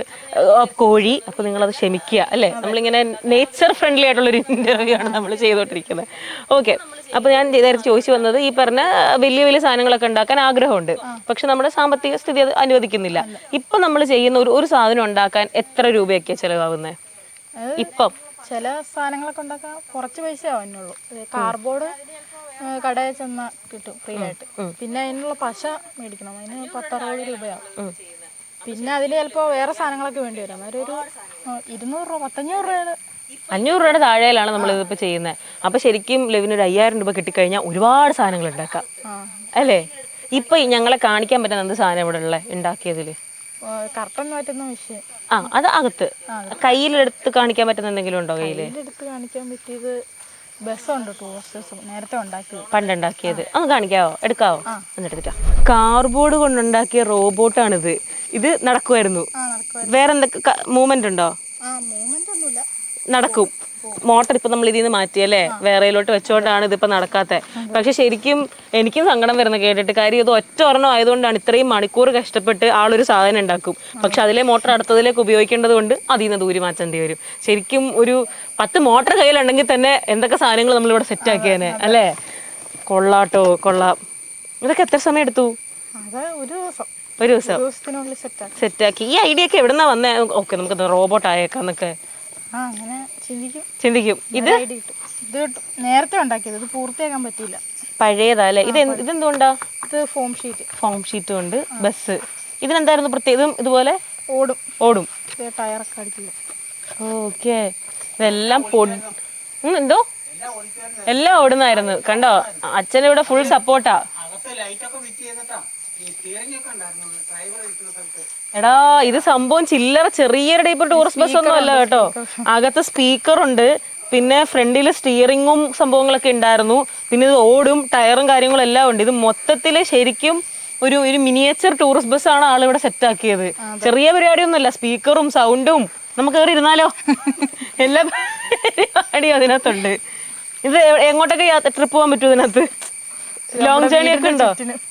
കോഴി, അപ്പൊ നിങ്ങളത് ക്ഷമിക്കുക അല്ലേ? നമ്മളിങ്ങനെ നേച്ചർ ഫ്രണ്ട്ലി ആയിട്ടുള്ളൊരു ഇന്റർവ്യൂ ആണ് നമ്മൾ ചെയ്തുകൊണ്ടിരിക്കുന്നത്. ഓക്കെ. അപ്പൊ ഞാൻ നേരത്തെ ചോദിച്ചു വന്നത്, ഈ പറഞ്ഞ വലിയ വലിയ സാധനങ്ങളൊക്കെ ഉണ്ടാക്കാൻ ആഗ്രഹമുണ്ട്, പക്ഷെ നമ്മുടെ സാമ്പത്തിക സ്ഥിതി അത് അനുവദിക്കുന്നില്ല. ഇപ്പൊ നമ്മൾ ചെയ്യുന്ന ഒരു സാധനം ഉണ്ടാക്കാൻ എത്ര രൂപയൊക്കെ ചെലവാകുന്നത് ഇപ്പം? ചില സാധനങ്ങളൊക്കെ ഉണ്ടാക്കാൻ കുറച്ച് പൈസ ആവുന്നുള്ളൂ. കാർബോർഡ് കടയിൽ ചെന്നാൽ കിട്ടും ഫ്രീ ആയിട്ട്. പിന്നെ അതിനുള്ള പശ മേടിക്കണം, അതിന് 10-60 രൂപയാവും. പിന്നെ അതിൽ ചിലപ്പോൾ വേറെ സാധനങ്ങളൊക്കെ വേണ്ടി വരും. അന്നേരം ഒരു 200 രൂപ 150 രൂപയുടെ 500 രൂപയുടെ താഴെയിലാണ് നമ്മൾ ഇതിപ്പോൾ ചെയ്യുന്നത്. അപ്പൊ ശരിക്കും ലെവിനൊരു 5000 രൂപ കിട്ടിക്കഴിഞ്ഞാൽ ഒരുപാട് സാധനങ്ങൾ ഉണ്ടാക്കാം അല്ലേ? ഇപ്പൊ ഞങ്ങളെ കാണിക്കാൻ പറ്റുന്ന എന്ത് സാധനം ഇവിടെ ഉള്ള ഉണ്ടാക്കിയതില്? കർട്ടൻ മാറ്റുന്ന മെഷീൻ. അത് അകത്ത് കയ്യിലെടുത്ത് കാണിക്കാൻ പറ്റുന്ന എന്തെങ്കിലും ഉണ്ടോ? കയ്യിലെടുത്ത് കാണിക്കാൻ പറ്റിയത് ബസ്സുണ്ട്, ടൂറിസ്റ്റ് നേരത്തെ ഉണ്ടാക്കിയത്, പണ്ടുണ്ടാക്കിയത്. ഒന്ന് കാണിക്കാവോ? എടുക്കാവോ? എന്നെടുത്തിട്ടാ. കാർബോർഡ് കൊണ്ടുണ്ടാക്കിയ റോബോട്ടാണിത്. ഇത് നടക്കുമായിരുന്നു? വേറെ എന്തൊക്കെ മൂവ്മെന്റ് ഉണ്ടോ? മൂവ്മെന്റ് ഒന്നുമില്ല, നടക്കും. മോട്ടർ ഇപ്പൊ നമ്മൾ ഇതിൽ നിന്ന് മാറ്റിയല്ലേ, വേറെയിലോട്ട് വെച്ചോണ്ടാണ് ഇതിപ്പോ നടക്കാത്തത്. പക്ഷെ ശരിക്കും എനിക്കും സങ്കടം വരുന്ന കേട്ടിട്ട്. കാര്യം ഇത് ഒറ്റ ഒരെണ്ണം ആയതുകൊണ്ടാണ് ഇത്രയും മണിക്കൂർ കഷ്ടപ്പെട്ട് ആളൊരു സാധനം ഉണ്ടാക്കും. പക്ഷെ അതിലെ മോട്ടർ അടുത്തതിലേക്ക് ഉപയോഗിക്കേണ്ടത് കൊണ്ട് അതിൽ നിന്ന് ദൂരി മാറ്റേണ്ടി വരും. ശരിക്കും ഒരു 10 മോട്ടർ കയ്യിലുണ്ടെങ്കിൽ തന്നെ എന്തൊക്കെ സാധനങ്ങൾ നമ്മളിവിടെ സെറ്റ് ആക്കിയേനെ അല്ലേ? കൊള്ളാട്ടോ, കൊള്ളാം. ഇതൊക്കെ എത്ര സമയം എടുത്തു? ഒരു ദിവസം സെറ്റാക്കി. ഈ ഐഡിയ ഒക്കെ എവിടുന്നാ വന്നേ? ഓക്കെ, നമുക്ക് റോബോട്ട് ആയേക്കാന്നൊക്കെ ചിന്തിക്കും. ഇത് നേരത്തെ ഉണ്ടാക്കിയത്, ഇത് പൂർത്തിയാക്കാൻ പറ്റിയില്ല, പഴയതാ അല്ലേ? ഇതെന്തുകൊണ്ടാ? ഇത് ഫോം ഷീറ്റ് കൊണ്ട് ബസ്. ഇതിനെന്തായിരുന്നു പ്രത്യേകം? ഇതുപോലെ ഓടും ടയറൊക്കെ അടിക്കില്ല. ഓക്കെ. ഇതെല്ലാം എന്തോ എല്ലാം ഓടുന്നായിരുന്നു. കണ്ടോ, അച്ഛനിവിടെ ഫുൾ സപ്പോർട്ടാ. എടാ, ഇത് സംഭവം ചില്ലറ ചെറിയൊരു ടൈപ്പ് ടൂറിസ്റ്റ് ബസ് ഒന്നും അല്ല കേട്ടോ. അകത്ത് സ്പീക്കറുണ്ട്, പിന്നെ ഫ്രണ്ടിൽ സ്റ്റിയറിങ്ങും സംഭവങ്ങളൊക്കെ ഉണ്ടായിരുന്നു, പിന്നെ ഇത് ഓടും, ടയറും കാര്യങ്ങളും എല്ലാം ഉണ്ട്. ഇത് മൊത്തത്തില് ശരിക്കും ഒരു മിനിയേച്ചർ ടൂറിസ്റ്റ് ബസ്സാണ് ആളിവിടെ സെറ്റാക്കിയത്. ചെറിയ പരിപാടിയൊന്നുമല്ല, സ്പീക്കറും സൗണ്ടും. നമുക്ക് കയറി ഇരുന്നാലോ? എല്ലാ പരിപാടിയും അതിനകത്തുണ്ട്. ഇത് എങ്ങോട്ടൊക്കെ ട്രിപ്പ് പോകാൻ പറ്റും ഇതിനകത്ത്? ലോങ് ജേണി ഒക്കെ ഉണ്ടോ?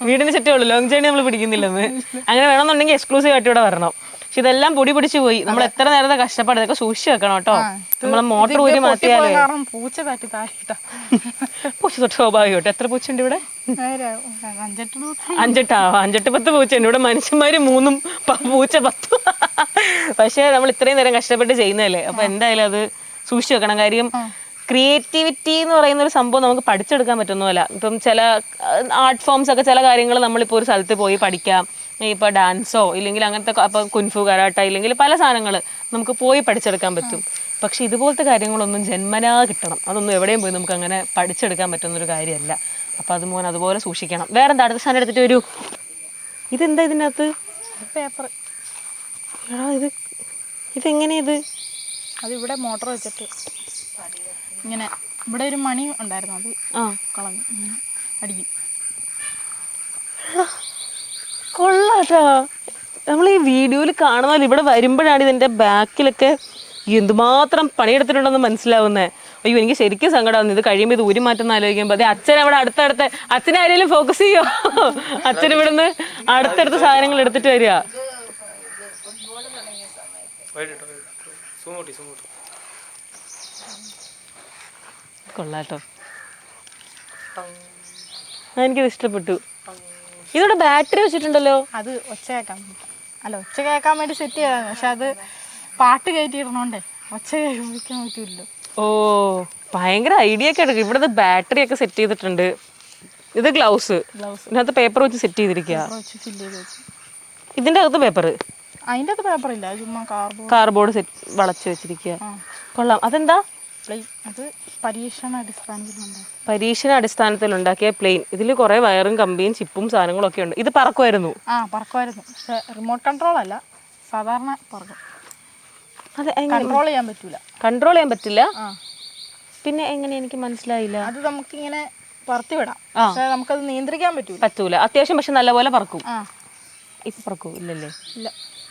വീടിന് ചുറ്റുള്ളൂ, ലോങ് ജേണി നമ്മൾ പിടിക്കുന്നില്ലെന്ന്. അങ്ങനെ വേണമെന്നുണ്ടെങ്കിൽ എക്സ്ക്ലൂസീവ് ആയിട്ട് ഇവിടെ വരണം. പക്ഷെ ഇതെല്ലാം പൊടി പിടിച്ചു പോയി. നമ്മൾ എത്ര നേരത്തെ കഷ്ടപ്പാട്, ഇതൊക്കെ സൂക്ഷിച്ചു വെക്കണം കേട്ടോ. നമ്മളെ മോട്ടർ ഊരി മാറ്റിയാലേ. പൂച്ച തൊട്ട് സ്വാഭാവികട്ടോ. എത്ര പൂച്ച ഉണ്ട് ഇവിടെ? 5-10 പൂച്ചയുണ്ട് ഇവിടെ. മനുഷ്യന്മാര് 3, പൂച്ച 10. പക്ഷെ നമ്മൾ ഇത്രയും നേരം കഷ്ടപ്പെട്ട് ചെയ്യുന്നതല്ലേ, അപ്പൊ എന്തായാലും അത് സൂക്ഷിച്ചു വെക്കണം. കാര്യം ക്രിയേറ്റിവിറ്റി എന്ന് പറയുന്ന ഒരു സംഭവം നമുക്ക് പഠിച്ചെടുക്കാൻ പറ്റുന്നതല്ല. ഇപ്പം ചില ആർട്ട് ഫോംസ് ഒക്കെ, ചില കാര്യങ്ങൾ നമ്മളിപ്പോൾ ഒരു സ്ഥലത്ത് പോയി പഠിക്കാം. ഇപ്പോൾ ഡാൻസോ ഇല്ലെങ്കിൽ അങ്ങനത്തെ അപ്പോൾ കുൻഫു കരാട്ട ഇല്ലെങ്കിൽ പല സാധനങ്ങൾ നമുക്ക് പോയി പഠിച്ചെടുക്കാൻ പറ്റും. പക്ഷെ ഇതുപോലത്തെ കാര്യങ്ങളൊന്നും ജന്മനാ കിട്ടണം. അതൊന്നും എവിടെയും പോയി നമുക്ക് അങ്ങനെ പഠിച്ചെടുക്കാൻ പറ്റുന്നൊരു കാര്യമല്ല. അപ്പം അതുപോലെ സൂക്ഷിക്കണം. വേറെന്താ അടുത്ത സാധനം എടുത്തിട്ട് വരൂ. ഇതെന്താ ഇതിനകത്ത്? പേപ്പർ. എടാ, ഇത് ഇതെങ്ങനെയാ ഇത്? അതിവിടെ മോട്ടർ വെച്ചിട്ട് ഇങ്ങനെ ഇവിടെ ഒരു മണി ഉണ്ടായിരുന്നു, അത് കളഞ്ഞു ഇങ്ങനെ അടിക്കും. കൊള്ളാട്ടാ. നമ്മൾ ഈ വീഡിയോയിൽ കാണുന്ന ഇവിടെ വരുമ്പോഴാണ് ഇതിൻ്റെ ബാക്കിലൊക്കെ എന്തുമാത്രം പണിയെടുത്തിട്ടുണ്ടെന്ന് മനസ്സിലാവുന്നത്. അയ്യോ, എനിക്ക് ശരിക്കും സങ്കടമാകുന്നു. ഇത് കഴിയുമ്പോൾ ഇത് ഊരി മാറ്റുന്ന ആലോചിക്കുമ്പോൾ അതെ അച്ഛൻ അവിടെ അടുത്തടുത്ത് അച്ഛനെ ആരെങ്കിലും ഫോക്കസ് ചെയ്യോ? അച്ഛൻ ഇവിടുന്ന് അടുത്തടുത്ത സാധനങ്ങൾ എടുത്തിട്ട് വരിക. കൊള്ളാട്ടോ, എനിക്കത് ഇഷ്ടപ്പെട്ടു. ഇതിവിടെ ബാറ്ററി വെച്ചിട്ടുണ്ടല്ലോ. അത് ഒച്ച കേൾക്കാൻ വേണ്ടി സെറ്റ് ചെയ്തതാണ്. പക്ഷെ അത് പാട്ട് കയറ്റിയിടണോണ്ടേ ഒച്ച കേൾക്കാൻ പറ്റില്ലല്ലോ. ഓ, ഭയങ്കര ഐഡിയ ഒക്കെ എടുക്കും. ഇവിടുത്തെ ബാറ്ററി ഒക്കെ സെറ്റ് ചെയ്തിട്ടുണ്ട്. ഇത് ഗ്ലൗസ്, ഇതിനകത്ത് പേപ്പർ വെച്ച് സെറ്റ് ചെയ്തിരിക്കുക. ഇതിൻ്റെ അകത്ത് പേപ്പർ, അതിൻ്റെ അകത്ത് പേപ്പർ ഇല്ല, ചുമ്മാ കാർഡ്ബോർഡ് സെറ്റ് വളച്ച് വെച്ചിരിക്കുക. കൊള്ളാം. അതെന്താ? അത് പരീക്ഷണ അടിസ്ഥാനത്തിൽ ഉണ്ടാക്കിയ പ്ലെയിൻ. ഇതിൽ കുറെ വയറും കമ്പിയും ചിപ്പും സാധനങ്ങളും ഒക്കെ ഉണ്ട്. ഇത് പറക്കുമായിരുന്നു. പറക്കുമായിരുന്നു. പക്ഷെ റിമോട്ട് കൺട്രോൾ അല്ല, സാധാരണ പറക്കും. അത് കൺട്രോൾ ചെയ്യാൻ പറ്റൂല. കൺട്രോൾ ചെയ്യാൻ പറ്റില്ല. പിന്നെ എങ്ങനെ? എനിക്ക് മനസ്സിലായില്ല. അത് നമുക്കിങ്ങനെ പറത്തി വിടാം, പക്ഷെ നമുക്കത് നിയന്ത്രിക്കാൻ പറ്റൂല. അത്യാവശ്യം പക്ഷെ നല്ലപോലെ പറക്കും. ഇപ്പൊ പറക്കൂ? ഇല്ലല്ലേ? ഇല്ല,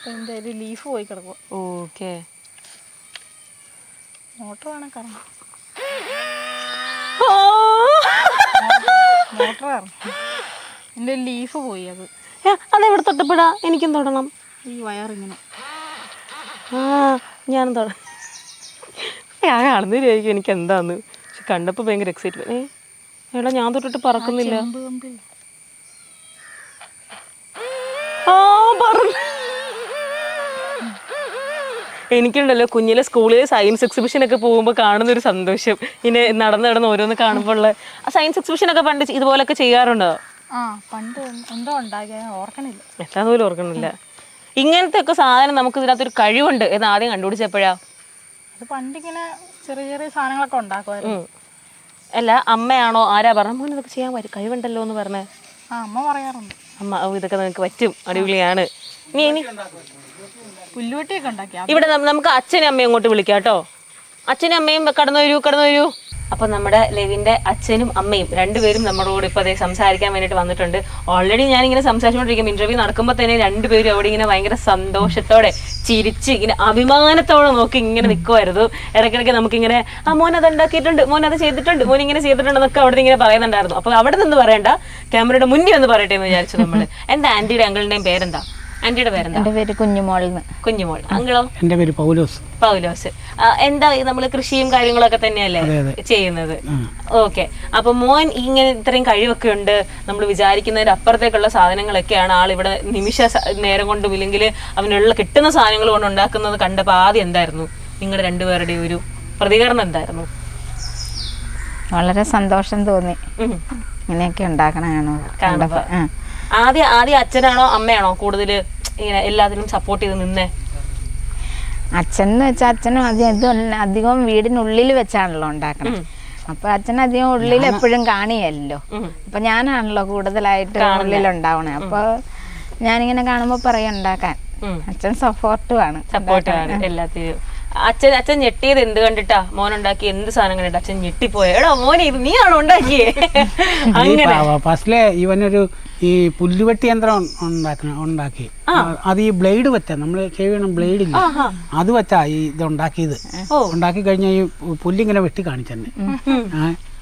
ഇതിന്റെ ഒരു ലീഫ് പോയി കിടക്കും. ഓക്കെ. മോട്ടർ വേണം കറങ്ങും. എന്റെ ലീഫ് പോയി. അതെവിടെ തൊട്ടപ്പെടാ? എനിക്കും തൊടണം. ഈ വയറിങ്ങനെ ഞാനും തൊടാം. ഞാൻ കാണുന്നതിലായിരിക്കും എനിക്ക് എന്താന്ന്. പക്ഷെ കണ്ടപ്പോൾ ഭയങ്കര എക്സൈറ്റ്മെന്റ്. എടാ, ഞാൻ തൊട്ടിട്ട് പറക്കുന്നില്ല. എനിക്കുണ്ടല്ലോ കുഞ്ഞിലെ സ്കൂളിൽ സയൻസ് എക്സിബിഷൻ ഒക്കെ പോകുമ്പോൾ കാണുന്നൊരു സന്തോഷം. ഇങ്ങനെ നടന്ന് ഓരോന്ന് കാണുമ്പോൾ ഉള്ള ആ സയൻസ് എക്സിബിഷൻ ഒക്കെ പണ്ട് ഇതുപോലൊക്കെ ചെയ്യാറുണ്ടോ? പണ്ട് എന്തോ ഉണ്ടാക്കിയ ഓർക്കണില്ല, എത്താൻ പോലും ഓർക്കണില്ല. ഇങ്ങനത്തെ ഒക്കെ സാധനം നമുക്ക് ഇതിനകത്തൊരു കഴിവുണ്ട് എന്ന് ആദ്യം കണ്ടുപിടിച്ചപ്പോഴാ? അത് പണ്ടിങ്ങനെ ചെറിയ ചെറിയ സാധനങ്ങളൊക്കെ ഉണ്ടാക്കുമായിരുന്നു. അല്ല, അമ്മയാണോ ആരാ പറഞ്ഞ മോൻ ഇതൊക്കെ ചെയ്യാൻ കഴിവുണ്ടല്ലോ എന്ന് പറഞ്ഞേ? അമ്മ പറയാറുണ്ട്. അമ്മ ഇതൊക്കെ നിനക്ക് പറ്റും, അടിപൊളിയാണ്. ഇനി പുല്ലുവെട്ടിയൊക്കെ ഉണ്ടാക്കിയ ഇവിടെ നമുക്ക് അച്ഛനും അമ്മയും അങ്ങോട്ട് വിളിക്കാം കേട്ടോ. അച്ഛനും അമ്മയും കടന്നു വരൂ. അപ്പം നമ്മുടെ ലെവിൻ്റെ അച്ഛനും അമ്മയും രണ്ടുപേരും നമ്മളോട് ഇപ്പോൾ അതേ സംസാരിക്കാൻ വേണ്ടിയിട്ട് വന്നിട്ടുണ്ട്. ഓൾറെഡി ഞാനിങ്ങനെ സംസാരിച്ചുകൊണ്ടിരിക്കും. ഇൻ്റർവ്യൂ നടക്കുമ്പോൾ തന്നെ രണ്ടുപേരും അവിടെ ഇങ്ങനെ ഭയങ്കര സന്തോഷത്തോടെ ചിരിച്ച് ഇങ്ങനെ അഭിമാനത്തോടെ നോക്കി ഇങ്ങനെ നിൽക്കുമായിരുന്നു. ഇടയ്ക്കിടയ്ക്ക് നമുക്കിങ്ങനെ മോൻ അത് ഉണ്ടാക്കിയിട്ടുണ്ട്, മോൻ അത് ചെയ്തിട്ടുണ്ട്, മോൻ ഇങ്ങനെ ചെയ്തിട്ടുണ്ടെന്നൊക്കെ അവിടെ ഇങ്ങനെ പറയുന്നുണ്ടായിരുന്നു. അപ്പോൾ അവിടെ നിന്ന് പറയണ്ട, ക്യാമറയുടെ മുന്നിൽ ഒന്ന് പറയട്ടെ എന്ന് വിചാരിച്ചു നമ്മൾ. എൻ്റെ ആൻറ്റിയുടെ അങ്കിളിൻ്റെയും പേരെന്താ? ആൻറ്റിയുടെ പേരെന്താ? എൻ്റെ പേര് കുഞ്ഞുമോൾ. അങ്കിളോ? എൻ്റെ പേര് പൗലോസ്. എന്താ നമ്മൾ കൃഷിയും കാര്യങ്ങളൊക്കെ തന്നെയല്ലേ ചെയ്യുന്നത്? ഓക്കെ. അപ്പൊ മോൻ ഇങ്ങനെ ഇത്രയും കഴിവൊക്കെ ഉണ്ട്, നമ്മൾ വിചാരിക്കുന്നതിന് അപ്പുറത്തേക്കുള്ള സാധനങ്ങളൊക്കെയാണ് ആൾ ഇവിടെ നിമിഷ നേരം കൊണ്ടും ഇല്ലെങ്കിൽ അവനുള്ള കിട്ടുന്ന സാധനങ്ങൾ കൊണ്ട് ഉണ്ടാക്കുന്നത് കണ്ടപ്പോൾ ആദ്യം എന്തായിരുന്നു നിങ്ങളുടെ രണ്ടുപേരുടെയും ഒരു പ്രതികരണം? എന്തായിരുന്നു? വളരെ സന്തോഷം തോന്നി, ഇങ്ങനെയൊക്കെ ഉണ്ടാക്കണോ കാണുമ്പോ. ആദ്യം അച്ഛനാണോ അമ്മയാണോ കൂടുതൽ ഇങ്ങനെ എല്ലാത്തിനും സപ്പോർട്ട് ചെയ്ത് നിന്നേ? അച്ഛൻ എന്ന് വെച്ചാൽ അച്ഛനും അധികം വീടിനുള്ളിൽ വെച്ചാണല്ലോ ഉണ്ടാക്കണം. അപ്പൊ അച്ഛൻ അധികം ഉള്ളിൽ എപ്പോഴും കാണിയല്ലോ. അപ്പൊ ഞാനാണല്ലോ കൂടുതലായിട്ട് ഉള്ളിലുണ്ടാവണേ. അപ്പൊ ഞാനിങ്ങനെ കാണുമ്പോ പറയാം ഉണ്ടാക്കാൻ. അച്ഛൻ സപ്പോർട്ടുമാണ് എല്ലാത്തിനും. അച്ഛൻ ഞെട്ടിയത് എന്ത് കണ്ടിട്ടാ? മോൻ ഉണ്ടാക്കി എന്ത് സാധനം കണ്ടിട്ട് അച്ഛൻ ഞെട്ടിപ്പോയ? എടാ മോനെ, ഇത് നീയാണോ ഉണ്ടാക്കിയേ? അങ്ങനെ ഫസ്റ്റിലെ ഇവനൊരു ഈ പുല്ലുവെട്ടി യന്ത്രം ഉണ്ടാക്കി. അത് ഈ ബ്ലേഡ് വെച്ചാ, നമ്മൾ ചെയ്യണം ബ്ലേഡില്ല, അത് വെച്ചാ ഈ ഇത് ഉണ്ടാക്കിയത്. ഉണ്ടാക്കി കഴിഞ്ഞാൽ ഈ പുല്ലിങ്ങനെ വെട്ടി കാണിച്ചെന്നെ.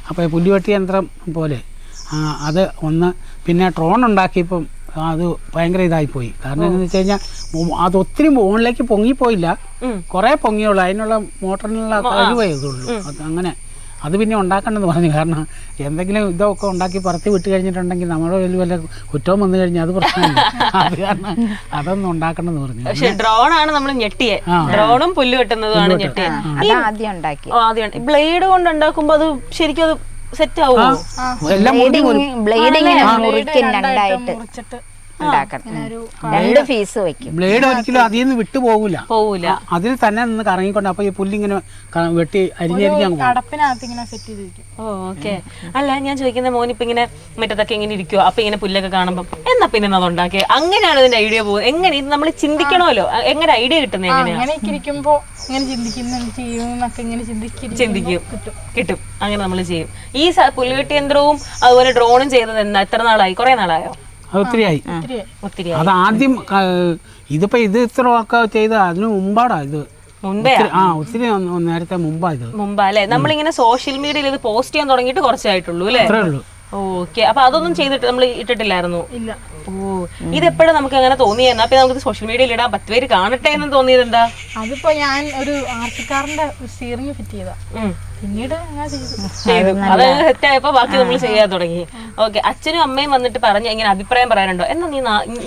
അപ്പൊ പുല്ലുവെട്ടി യന്ത്രം പോലെ അത് ഒന്ന്. പിന്നെ ട്രോൺ ഉണ്ടാക്കിയപ്പം അത് ഭയങ്കര ഇതായിപ്പോയി. കാരണം എന്താണെന്ന് വെച്ച് കഴിഞ്ഞാൽ അത് ഒത്തിരി മുകളിലേക്ക് പൊങ്ങിപ്പോയില്ല, കുറെ പൊങ്ങിയുള്ളൂ. അതിനുള്ള മോട്ടറിനുള്ള കഴിവേ ഇതുള്ളൂ. അത് അങ്ങനെ അത് പിന്നെ ഉണ്ടാക്കണമെന്ന് പറഞ്ഞു. കാരണം എന്തെങ്കിലും ഇതൊക്കെ ഉണ്ടാക്കി പറത്തി വിട്ട് കഴിഞ്ഞിട്ടുണ്ടെങ്കിൽ നമ്മുടെ വലിയ വല്ല കുറ്റവും വന്നു കഴിഞ്ഞാൽ അത് പ്രശ്നമില്ല. അത് കാരണം അതൊന്നും ഉണ്ടാക്കണമെന്ന് പറഞ്ഞു. പക്ഷെ ഡ്രോണാണ് നമ്മൾ ഞെട്ടിയെ. ഡ്രോണും പുല്ല് വെട്ടുന്നതാണ് ഞെട്ടിയെ. ആദ്യം ഉണ്ടാക്കി. ബ്ലേഡ് കൊണ്ട് ഉണ്ടാക്കുമ്പോ അത് ശരിക്കും അത് സെറ്റ് ആവുമോ? ബ്ലേഡ് ഇങ്ങനെ മുറിക്കും രണ്ടായിട്ട്. ഉണ്ടാക്കണം. 2 പീസ് വെക്കും. ബ്ലേഡ് ഒരിക്കലും അതിൽ നിന്ന് വിട്ടു പോകൂല. അതിൽ തന്നെ നിന്ന് കറങ്ങിക്കൊണ്ട് അപ്പൊ ഈ പുല്ലിങ്ങനെ വെട്ടി അരിഞ്ഞരിക്കാൻ അടപ്പിനകത്ത് ഇങ്ങനെ സെറ്റ് ചെയ്ത് വെക്കും. ഓക്കെ. അല്ല ഞാൻ ചോദിക്കുന്ന മോനിപ്പോ ഇങ്ങനെ മറ്റേതൊക്കെ ഇങ്ങനെ ഇരിക്കുവോ, അപ്പൊ ഇങ്ങനെ പുല്ലൊക്കെ കാണുമ്പോ എന്നാ പിന്നെ അതുണ്ടാക്കിയ അങ്ങനെയാണ് ഇതിന്റെ ഐഡിയ പോകുന്നത്? എങ്ങനെ ഇത് നമ്മൾ ചിന്തിക്കണമല്ലോ, എങ്ങനെ ഐഡിയ കിട്ടുന്നത് എങ്ങനെയാ? അങ്ങനെയൊക്കെ ഇരിക്കുമ്പോ ഇങ്ങനെ ചിന്തിക്കുന്നു ചെയ്യുന്നൊക്കെ ഇങ്ങനെ ചിന്തിക്കും, കിട്ടും. അങ്ങനെ നമ്മൾ ചെയ്യും. ഈ പുല്ലുവെട്ടി യന്ത്രവും അതുപോലെ ഡ്രോണും ചെയ്തത് എത്ര നാളായി? കുറെ നാളായോ? ഒത്തിരിയായി. അത് ആദ്യം ഇതിപ്പോ ഇത് ഇത്ര ഒക്കെ ചെയ്ത അതിന് മുമ്പാടാ ഇത്. മുൻപേ? ഒത്തിരി നേരത്തെ മുമ്പാ ഇത്. മുമ്പാ അല്ലേ? നമ്മളിങ്ങനെ സോഷ്യൽ മീഡിയയിൽ ഇത് പോസ്റ്റ് ചെയ്യാൻ തുടങ്ങിയിട്ട് കുറച്ചായിട്ടുള്ളൂ അല്ലേ? അത്രേ ഉള്ളൂ. ഓക്കെ. അപ്പൊ അതൊന്നും ചെയ്തിട്ട് നമ്മൾ ഇട്ടിട്ടില്ലായിരുന്നു? ഇല്ല. ഓ, ഇതെപ്പോഴും നമുക്ക് അങ്ങനെ തോന്നിയെന്നാ? അപ്പൊ നമുക്ക് സോഷ്യൽ മീഡിയയിൽ ഇടാൻ 10 പേര് കാണട്ടെ എന്ന് തോന്നിയത് എന്താ? അതിപ്പോ ഞാൻ ഒരു ആർസിക്കാറിന്റെ സ്റ്റിയറിംഗ് ഫിറ്റ് ചെയ്താ, പിന്നീട് ചെയ്തു. അത് സെറ്റായപ്പോ ബാക്കി നമ്മൾ ചെയ്യാൻ തുടങ്ങി. ഓക്കെ. അച്ഛനും അമ്മയും വന്നിട്ട് പറഞ്ഞ ഇങ്ങനെ അഭിപ്രായം പറയാനുണ്ടോ? എന്നാ നീ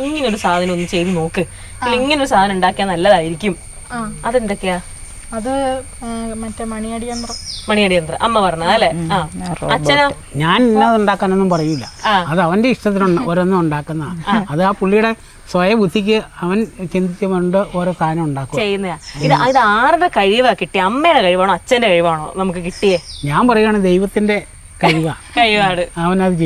ഇങ്ങനൊരു സാധനം ഒന്ന് ചെയ്ത് നോക്ക്, ഇങ്ങനൊരു സാധനം ഉണ്ടാക്കിയാൽ നല്ലതായിരിക്കും. അതെന്തൊക്കെയാ? അത് മറ്റേ മണിയടി യന്ത്രം. അമ്മ പറഞ്ഞത് അല്ലേ? അച്ഛനോ? ഞാൻ ഇന്നത് ഉണ്ടാക്കാനൊന്നും പറയൂല. അത് അവന്റെ ഇഷ്ടത്തിന് ഓരോന്നും ഉണ്ടാക്കുന്ന. അത് ആ പുള്ളിയുടെ സ്വയം ബുദ്ധിക്ക് അവൻ ചിന്തിച്ചുകൊണ്ട് ഓരോ സാധനം ഉണ്ടാക്കും ചെയ്യുന്ന. ഇത് ആരുടെ കഴിവാ കിട്ടിയ? അമ്മയുടെ കഴിവാണോ അച്ഛന്റെ കഴിവാണോ നമുക്ക് കിട്ടിയേ? ഞാൻ പറയുകയാണ് ദൈവത്തിന്റെ കഴിവാണ് അവനത്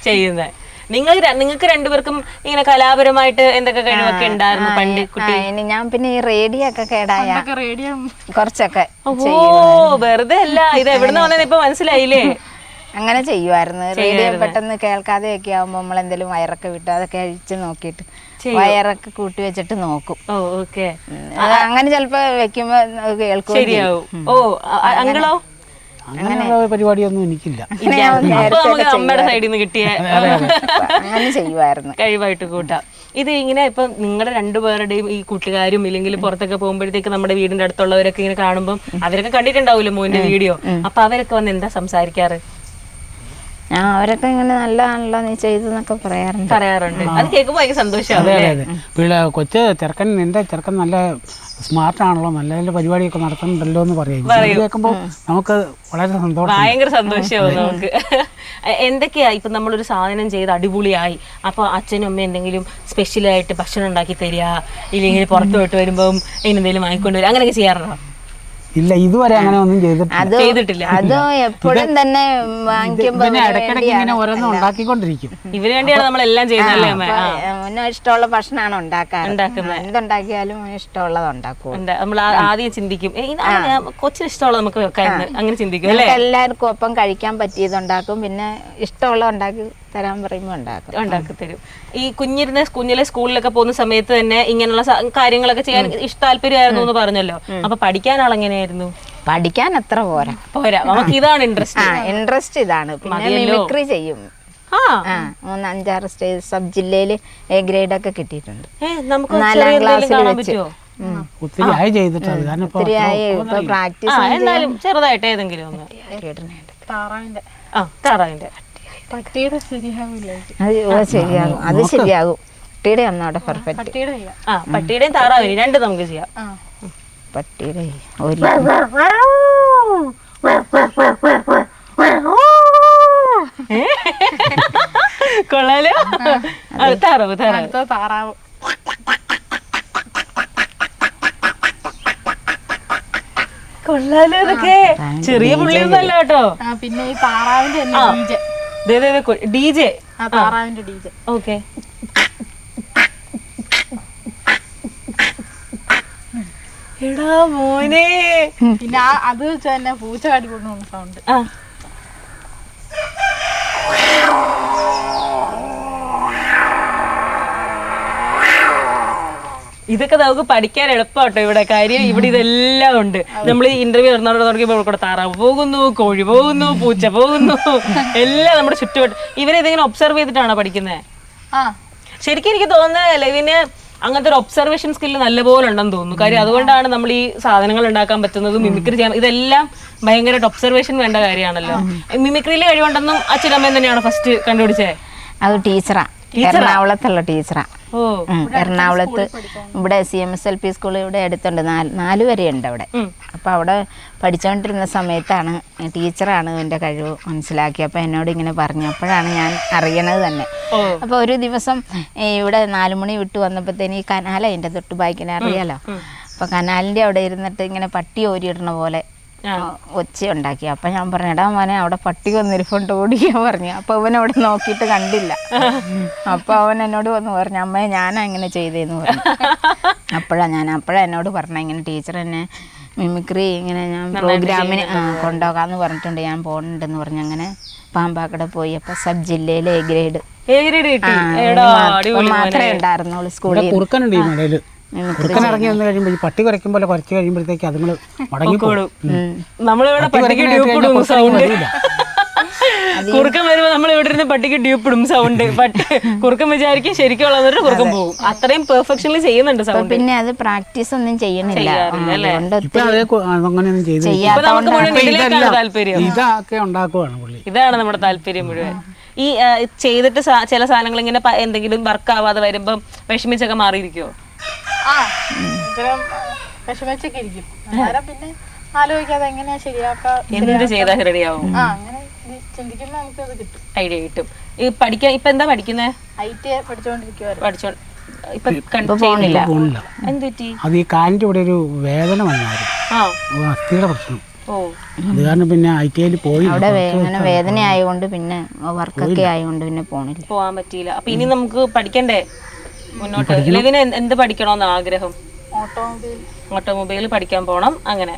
ചെയ്യുന്നത്. നിങ്ങൾക്ക് രണ്ടുപേർക്കും ഇങ്ങനെ കലാപരമായിട്ട് എന്തൊക്കെ കഴിവൊക്കെ ഉണ്ടായിരുന്നു പണ്ട് കുട്ടി? ഞാൻ പിന്നെ ഈ റേഡിയോ ഒക്കെ കേടായ കുറച്ചൊക്കെ വെറുതെ അല്ല, ഇത് എവിടുന്ന് വന്നത് ഇപ്പൊ മനസ്സിലായില്ലേ? അങ്ങനെ ചെയ്യുമായിരുന്നു. റേഡിയോ പെട്ടെന്ന് കേൾക്കാതെ ഒക്കെ ആവുമ്പോ നമ്മൾ എന്തെങ്കിലും വയറൊക്കെ വിട്ട് അതൊക്കെ അഴിച്ച് നോക്കിയിട്ട് വയറൊക്കെ കൂട്ടി വെച്ചിട്ട് നോക്കും. അങ്ങനെ ചിലപ്പോ വെക്കുമ്പോ കേൾക്കും. ശരിയാവും. ഓ, അങ്കിളോ? അങ്ങനെയുള്ള പരിപാടിയൊന്നും എനിക്കില്ല. അമ്മയുടെ സൈഡിൽ നിന്ന് കിട്ടിയ അങ്ങനെ ചെയ്യുമായിരുന്നു കഴിവായിട്ട് കൂട്ടാം. ഇത് ഇങ്ങനെ ഇപ്പൊ നിങ്ങളുടെ രണ്ടുപേരുടെയും ഈ കൂട്ടുകാരും ഇല്ലെങ്കിൽ പുറത്തൊക്കെ പോകുമ്പോഴത്തേക്ക് നമ്മുടെ വീടിന്റെ അടുത്തുള്ളവരൊക്കെ ഇങ്ങനെ കാണുമ്പോൾ അവരൊക്കെ കണ്ടിട്ടുണ്ടാവുമല്ലോ മോന്റെ വീഡിയോ. അപ്പൊ അവരൊക്കെ വന്ന് എന്താ സംസാരിക്കാറ്? അവരൊക്കെ ഇങ്ങനെ നല്ലതാണല്ലോ നീ ചെയ്തെന്നൊക്കെ പറയാറുണ്ട്. അത് കേൾക്കുമ്പോ ഭയങ്കര സന്തോഷമാണ്. കൊച്ചു ചെറുക്കൻ, നിന്റെ ചെറുക്കൻ നല്ല സ്മാർട്ടാണല്ലോ, നല്ല നല്ല പരിപാടിയൊക്കെ നടത്തുന്നുണ്ടല്ലോ എന്ന് പറയും. കേൾക്കുമ്പോ നമുക്ക് വളരെ സന്തോഷം, ഭയങ്കര സന്തോഷമാവും നമുക്ക്. എന്തൊക്കെയാ ഇപ്പൊ നമ്മളൊരു സാധനം ചെയ്ത് അടിപൊളിയായി, അപ്പൊ അച്ഛനും അമ്മയും എന്തെങ്കിലും സ്പെഷ്യലായിട്ട് ഭക്ഷണം ഉണ്ടാക്കി തരിക, ഇല്ലെങ്കിൽ പുറത്തു പോയിട്ട് വരുമ്പം എന്തെങ്കിലും വാങ്ങിക്കൊണ്ട് വരിക, അങ്ങനെയൊക്കെ ചെയ്യാറുണ്ടോ? ഇല്ല, ഇതുവരെ അങ്ങനെ ഒന്നും ചെയ്തിട്ടില്ല. അതോ എപ്പോഴും തന്നെ വാങ്ങിക്കുമ്പോ ഇടയ്ക്കിടയ്ക്ക് ഇങ്ങനെ ഓരോന്നും ഉണ്ടാക്കിക്കൊണ്ടിരിക്കും. ഇവര് വേണ്ടിയാണ് നമ്മളെല്ലാം ചെയ്യുന്നല്ലേ? ഇഷ്ടമുള്ള ഭക്ഷണമാണ് ഉണ്ടാക്കുന്നത്. എന്തുണ്ടാക്കിയാലും ഇഷ്ടമുള്ളത് ഉണ്ടാക്കും. നമ്മൾ ആദ്യം ചിന്തിക്കും കൊച്ചിന് ഇഷ്ടമുള്ളത് നമുക്ക് വെക്കാമെന്ന്, അങ്ങനെ ചിന്തിക്കും അല്ലേ? എല്ലാവർക്കും ഒപ്പം കഴിക്കാൻ പറ്റിയതുണ്ടാക്കും, പിന്നെ ഇഷ്ടമുള്ളത് ഉണ്ടാക്കി തരാൻ പറയുമ്പോൾ ഉണ്ടാക്കി തരും. ഈ കുഞ്ഞിലെ സ്കൂളിലൊക്കെ പോകുന്ന സമയത്ത് തന്നെ ഇങ്ങനെയുള്ള കാര്യങ്ങളൊക്കെ ചെയ്യാൻ താല്പര്യമായിരുന്നു എന്ന് പറഞ്ഞല്ലോ. അപ്പൊ പഠിക്കാൻ ആളെങ്ങനെയായിരുന്നു? പഠിക്കാൻ അത്ര പോരാ. നമുക്ക് ഇതാണ് ഇൻട്രസ്റ്റ് ഇതാണ്. പിന്നെ മിമിക്രി ചെയ്യും. 3-5-6 സ്റ്റേജ് സബ് ജില്ലയില് A ഗ്രേഡ് ഒക്കെ കിട്ടിയിട്ടുണ്ട്. 4ാം ക്ലാസ്സിൽ വെച്ച്. ഒത്തിരിയായി ചെയ്തിട്ട് പ്രാക്ടീസ് ചെറുതായിട്ട് ഏതെങ്കിലും ഒന്ന്. താറാവിന്റെ പട്ടിയുടെ ശരിയാവില്ല. ശരിയാകും, അത് ശരിയാകും. പട്ടിയുടെ ഒന്നോടെ പെർഫെക്റ്റ്. പട്ടിയുടെയും താറാവിനും രണ്ട് നമുക്ക് ചെയ്യാം. പട്ടിയുടെ കൊള്ളാലോ. താറാവ് കൊള്ളാലോ. ഇതൊക്കെ ചെറിയ പുള്ളിയൊന്നല്ല കേട്ടോ. പിന്നെ ഈ താറാവിന്റെ DJ. താറാവിന്റെ DJ. ഓക്കെ. എടാ മോനെ. പിന്നെ അത് തന്നെ പൂച്ച കാട്ടി കൊണ്ടുപോകുന്ന സൗണ്ട്. ഇതൊക്കെ നമുക്ക് പഠിക്കാൻ എളുപ്പമാട്ടോ ഇവിടെ. കാര്യം ഇവിടെ ഇതെല്ലാം ഉണ്ട്. നമ്മൾ ഈ ഇന്റർവ്യൂ തുടങ്ങിയപ്പോൾ കൂടെ താറാവ് പോകുന്നു, കോഴി പോകുന്നു, പൂച്ച പോകുന്നു, എല്ലാം നമ്മുടെ ചുറ്റുവട്ടം. ഇവരിതിങ്ങനെ ഒബ്സർവ് ചെയ്തിട്ടാണോ പഠിക്കുന്നത്? ശരിക്കും എനിക്ക് തോന്നുന്നത് ലെവിന് അങ്ങനത്തെ ഒരു ഒബ്സർവേഷൻ സ്കില്ല് നല്ലപോലെ ഉണ്ടെന്ന് തോന്നുന്നു. കാര്യം അതുകൊണ്ടാണ് നമ്മൾ ഈ സാധനങ്ങൾ ഉണ്ടാക്കാൻ പറ്റുന്നതും മിമിക്രി ചെയ്യാൻ. ഇതെല്ലാം ഭയങ്കരമായിട്ട് ഒബ്സർവേഷൻ വേണ്ട കാര്യമാണല്ലോ. മിമിക്രിയിൽ കഴിവുണ്ടെന്നും അച്ഛനമ്മയും തന്നെയാണ് ഫസ്റ്റ് കണ്ടുപിടിച്ചേ? അത് എറണാകുളത്തുള്ള ടീച്ചറാ. ഓ എറണാകുളത്ത് ഇവിടെ CMSLP സ്കൂൾ ഇവിടെ അടുത്തുണ്ട്, 4 വരെയുണ്ട് അവിടെ. അപ്പോൾ അവിടെ പഠിച്ചുകൊണ്ടിരുന്ന സമയത്താണ് ടീച്ചറാണ് എൻ്റെ കഴിവ് മനസ്സിലാക്കി. അപ്പോൾ എന്നോട് ഇങ്ങനെ പറഞ്ഞു, അപ്പോഴാണ് ഞാൻ അറിയണത് തന്നെ. അപ്പോൾ ഒരു ദിവസം ഇവിടെ 4 മണി വിട്ട് വന്നപ്പോഴത്തേന് ഈ കനാല എൻ്റെ തൊട്ട് ബാക്കിനെ അറിയാലോ. അപ്പോൾ കനാലിൻ്റെ അവിടെ ഇരുന്നിട്ട് ഇങ്ങനെ പട്ടി ഓരിയിടണ പോലെ ഒച്ച ഉണ്ടാക്കി. അപ്പം ഞാൻ പറഞ്ഞു, എടാ മോനെ അവിടെ പട്ടി വന്നിരിപ്പുണ്ട് ഓടിക്കാൻ പറഞ്ഞു. അപ്പോൾ അവൻ അവിടെ നോക്കിയിട്ട് കണ്ടില്ല. അപ്പോൾ അവൻ എന്നോട് വന്ന് പറഞ്ഞു, അമ്മയെ ഞാനാ ഇങ്ങനെ ചെയ്തതെന്ന് പറഞ്ഞു. അപ്പോഴാണ് എന്നോട് പറഞ്ഞ ഇങ്ങനെ ടീച്ചർ എന്നെ മിമിക്രി ഇങ്ങനെ ഞാൻ പ്രോഗ്രാമിന് കൊണ്ടുപോകാമെന്ന് പറഞ്ഞിട്ടുണ്ട്, ഞാൻ പോകുന്നുണ്ടെന്ന് പറഞ്ഞു. അങ്ങനെ പാമ്പാക്കട പോയി. അപ്പോൾ സബ് ജില്ലയിലെ A ഗ്രേഡ് മാത്രമേ ഉണ്ടായിരുന്നുള്ളൂ സ്കൂളിൽ. കുറുക്കനുണ്ട് ഈ മടയില്. കുറുക്കൻ ഇറങ്ങി വന്നു കഴിയുമ്പോൾ ഈ പട്ടി കുരയ്ക്കുമ്പോൾ കുറച്ച് കഴിയുമ്പോഴത്തേക്ക് അതുങ്ങൾ മടങ്ങിക്കോളും. നമ്മളിവിടെ പട്ടിക്ക് ഡ്യൂപ്പിടും സൗണ്ട്, കുറുക്കൻ വരുമ്പോ നമ്മൾ ഇവിടെ ഇരുന്ന് പട്ടിക്ക് ഡ്യൂപ്പിടും സൗണ്ട്. കുറുക്കൻ വിചാരിക്കും ശരിക്കും ഉള്ളവരുടെ കുറുക്കൻ പോകും. അത്രയും പെർഫെക്ഷനിൽ ചെയ്യുന്നുണ്ട് സൗണ്ട്. പിന്നെ അത് പ്രാക്ടീസ് ഒന്നും ചെയ്യണില്ല, അങ്ങനെയൊന്നും ചെയ്ത് താല്പര്യം ഇതൊക്കെ ഉണ്ടാക്കുവാണ് പുള്ളി. ഇതാണ് നമ്മുടെ താല്പര്യം മുഴുവൻ. ഈ ചെയ്തിട്ട് ചില സാധനങ്ങൾ ഇങ്ങനെ എന്തെങ്കിലും വർക്ക് ആവാതെ വരുമ്പം വിഷമിച്ചൊക്കെ മാറിയിരിക്കുവോ? വിഷമിച്ചൊക്കെ ഇരിക്കും. അന്നേരം പിന്നെ ആലോചിക്കാതെ എങ്ങനെയാ ശരിയാക്കാം, എന്ത് ചെയ്താൽ റെഡിയാവും, അങ്ങനെ ചിന്തിക്കുമ്പോ നമുക്കത് കിട്ടും, ഐഡിയ കിട്ടും. ഈ പഠിക്കാൻ ഇപ്പൊ എന്താ പഠിക്കുന്നേ? IT പഠിച്ചോണ്ടിരിക്കുവായിരുന്നു. പോണില്ല. എന്തുപറ്റി? അത് ഈ കാലിന്റെ ഇവിടെ ഒരു വേദന വന്നായിരുന്നു, അസ്ഥിയുടെ പ്രശ്നം. അത് കാരണം പിന്നെ ITയിൽ പോയി. അവിടെ ഇങ്ങനെ വേദന ആയതുകൊണ്ട് പിന്നെ വർക്കൊക്കെ ആയതുകൊണ്ട് പിന്നെ പോകാൻ പറ്റിയില്ല. അപ്പൊ ഇനി നമുക്ക് പഠിക്കണ്ടേ മുന്നോട്ട്? ലെവിന് എന്ത് പഠിക്കണോന്ന് ആഗ്രഹം? ഓട്ടോമൊബൈൽ പഠിക്കാൻ പോണം. അങ്ങനെ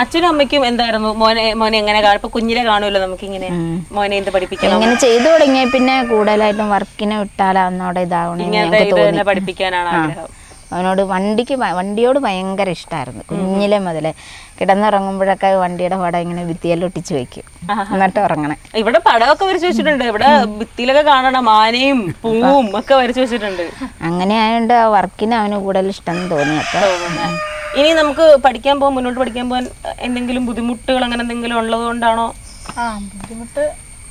അച്ഛനും അമ്മയ്ക്കും എന്തായിരുന്നു? മോനെ എങ്ങനെ ഇപ്പൊ കുഞ്ഞിലെ കാണുമല്ലോ നമുക്കിങ്ങനെ, മോനെ എന്ത് പഠിപ്പിക്കണം? ഇങ്ങനെ ചെയ്തു തുടങ്ങിയ പിന്നെ കൂടുതലായിട്ടും വർക്കിനെ വിട്ടാലാന്നോടെ ഇങ്ങനെ പഠിപ്പിക്കാനാണ് ആഗ്രഹം. അവനോട് വണ്ടിയോട് ഭയങ്കര ഇഷ്ടമായിരുന്നു. കുഞ്ഞിലെ മുതലേ കിടന്നുറങ്ങുമ്പോഴൊക്കെ വണ്ടിയുടെ പടം ഇങ്ങനെ ഭിത്തിയെല്ലാം ഒട്ടിച്ചു വെക്കും, എന്നിട്ട് ഉറങ്ങണേ. ഇവിടെ പടമൊക്കെ വരച്ചു വെച്ചിട്ടുണ്ട്, ഇവിടെ ഭിത്തിയിലൊക്കെ കാണണം, ആനയും പൂവും ഒക്കെ വരച്ചു വെച്ചിട്ടുണ്ട്. അങ്ങനെ ആയതുകൊണ്ട് ആ വർക്കിന് അവന് കൂടുതൽ ഇഷ്ടം തോന്നി. അപ്പൊ ഇനി നമുക്ക് പഠിക്കാൻ പോകാൻ, മുന്നോട്ട് പഠിക്കാൻ പോകാൻ എന്തെങ്കിലും ബുദ്ധിമുട്ടുകൾ അങ്ങനെ എന്തെങ്കിലും ഉള്ളത് കൊണ്ടാണോ? ബുദ്ധിമുട്ട്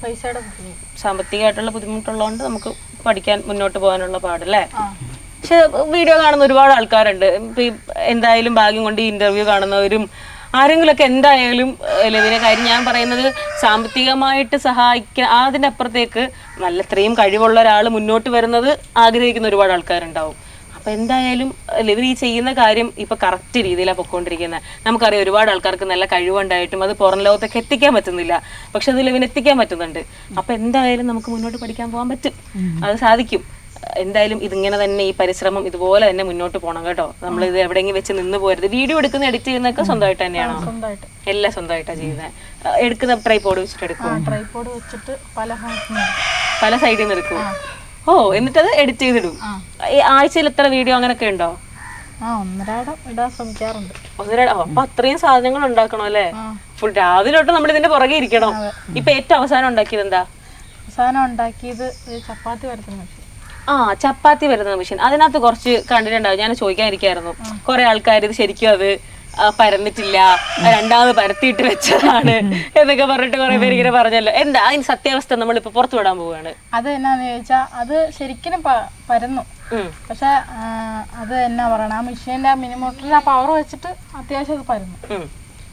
പൈസയുടെ ബുദ്ധിമുട്ട്, സാമ്പത്തികമായിട്ടുള്ള ബുദ്ധിമുട്ടുള്ളതുകൊണ്ട് നമുക്ക് പഠിക്കാൻ മുന്നോട്ട് പോകാനുള്ള പാടല്ലേ? പക്ഷെ വീഡിയോ കാണുന്ന ഒരുപാട് ആൾക്കാരുണ്ട്. ഇപ്പം എന്തായാലും ഭാഗ്യം കൊണ്ട് ഈ ഇന്റർവ്യൂ കാണുന്നവരും ആരെങ്കിലുമൊക്കെ എന്തായാലും ലെവിനെ കാര്യം ഞാൻ പറയുന്നത് സാമ്പത്തികമായിട്ട് സഹായിക്കാൻ, അതിൻ്റെ അപ്പുറത്തേക്ക് നല്ല ഇത്രയും കഴിവുള്ള ഒരാൾ മുന്നോട്ട് വരുന്നത് ആഗ്രഹിക്കുന്ന ഒരുപാട് ആൾക്കാരുണ്ടാവും. അപ്പം എന്തായാലും ലെവിൻ ഈ ചെയ്യുന്ന കാര്യം ഇപ്പം കറക്റ്റ് രീതിയിലാണ് പൊയ്ക്കൊണ്ടിരിക്കുന്നത്. നമുക്കറിയാം ഒരുപാട് ആൾക്കാർക്ക് നല്ല കഴിവുണ്ടായിട്ടും അത് പുറം ലോകത്തേക്ക് എത്തിക്കാൻ പറ്റുന്നില്ല, പക്ഷെ അത് ലെവിൻ എത്തിക്കാൻ പറ്റുന്നുണ്ട്. അപ്പം എന്തായാലും നമുക്ക് മുന്നോട്ട് പഠിക്കാൻ പോകാൻ പറ്റും, അത് സാധിക്കും. എന്തായാലും ഇതിങ്ങനെ തന്നെ ഈ പരിശ്രമം ഇതുപോലെ തന്നെ മുന്നോട്ട് പോകണം കേട്ടോ. നമ്മൾ ഇത് എവിടെയെങ്കിലും വെച്ച് നിന്ന് പോരുത്. വീഡിയോ എടുക്കുന്ന എഡിറ്റ് ചെയ്യുന്നതൊക്കെ സ്വന്തമായിട്ട് തന്നെയാണോ? എല്ലാം സ്വന്തമായിട്ടാണ് ചെയ്യുന്നത്. എടുക്കുന്ന ട്രൈപോഡ് വെച്ചിട്ട് എടുക്കും? ട്രൈപോഡ് വെച്ചിട്ട് പല സൈഡിൽ നിന്ന് എടുക്കും. ഓ, എന്നിട്ടത് എഡിറ്റ് ചെയ്തിടും. ആഴ്ചയിൽ എത്ര വീഡിയോ അങ്ങനെയൊക്കെ ഉണ്ടോ? ഇടാൻ ശ്രമിക്കാറുണ്ട്. അപ്പൊ അത്രയും സാധനങ്ങൾ ഉണ്ടാക്കണം അല്ലേ? ഫുൾ രാവിലെ തൊട്ട് നമ്മൾ ഇതിന്റെ പുറകെ ഇരിക്കണം. ഇപ്പൊ ഏറ്റവും അവസാനം ഉണ്ടാക്കിയത് എന്താ? അവസാനം ഉണ്ടാക്കിയത് ചപ്പാത്തി പരത്തുന്ന മെഷീൻ. ചപ്പാത്തി വരുന്ന മെഷീൻ. അതിനകത്ത് കുറച്ച് കണ്ടിട്ടുണ്ടാവും, ഞാൻ ചോദിക്കാനിരിക്കായിരുന്നു. കുറെ ആൾക്കാർ ഇത് ശരിക്കും അത് പരന്നിട്ടില്ല, രണ്ടാമത് പരത്തിയിട്ട് വെച്ചതാണ് എന്നൊക്കെ പറഞ്ഞിട്ട് കുറെ പേര് ഇങ്ങനെ പറഞ്ഞല്ലോ. എന്താ അതിന് സത്യാവസ്ഥ? നമ്മളിപ്പോ പുറത്തു വിടാൻ പോവുകയാണ്. അത് എന്നാന്ന് ചോദിച്ചാ അത് ശരിക്കും പരന്നു, പക്ഷെ അത് എന്നാ പറയണ, ആ മെഷീന്റെ മിനിമോട്ടറിന്റെ ആ പവർ വെച്ചിട്ട് അത്യാവശ്യം അത് പരന്നു.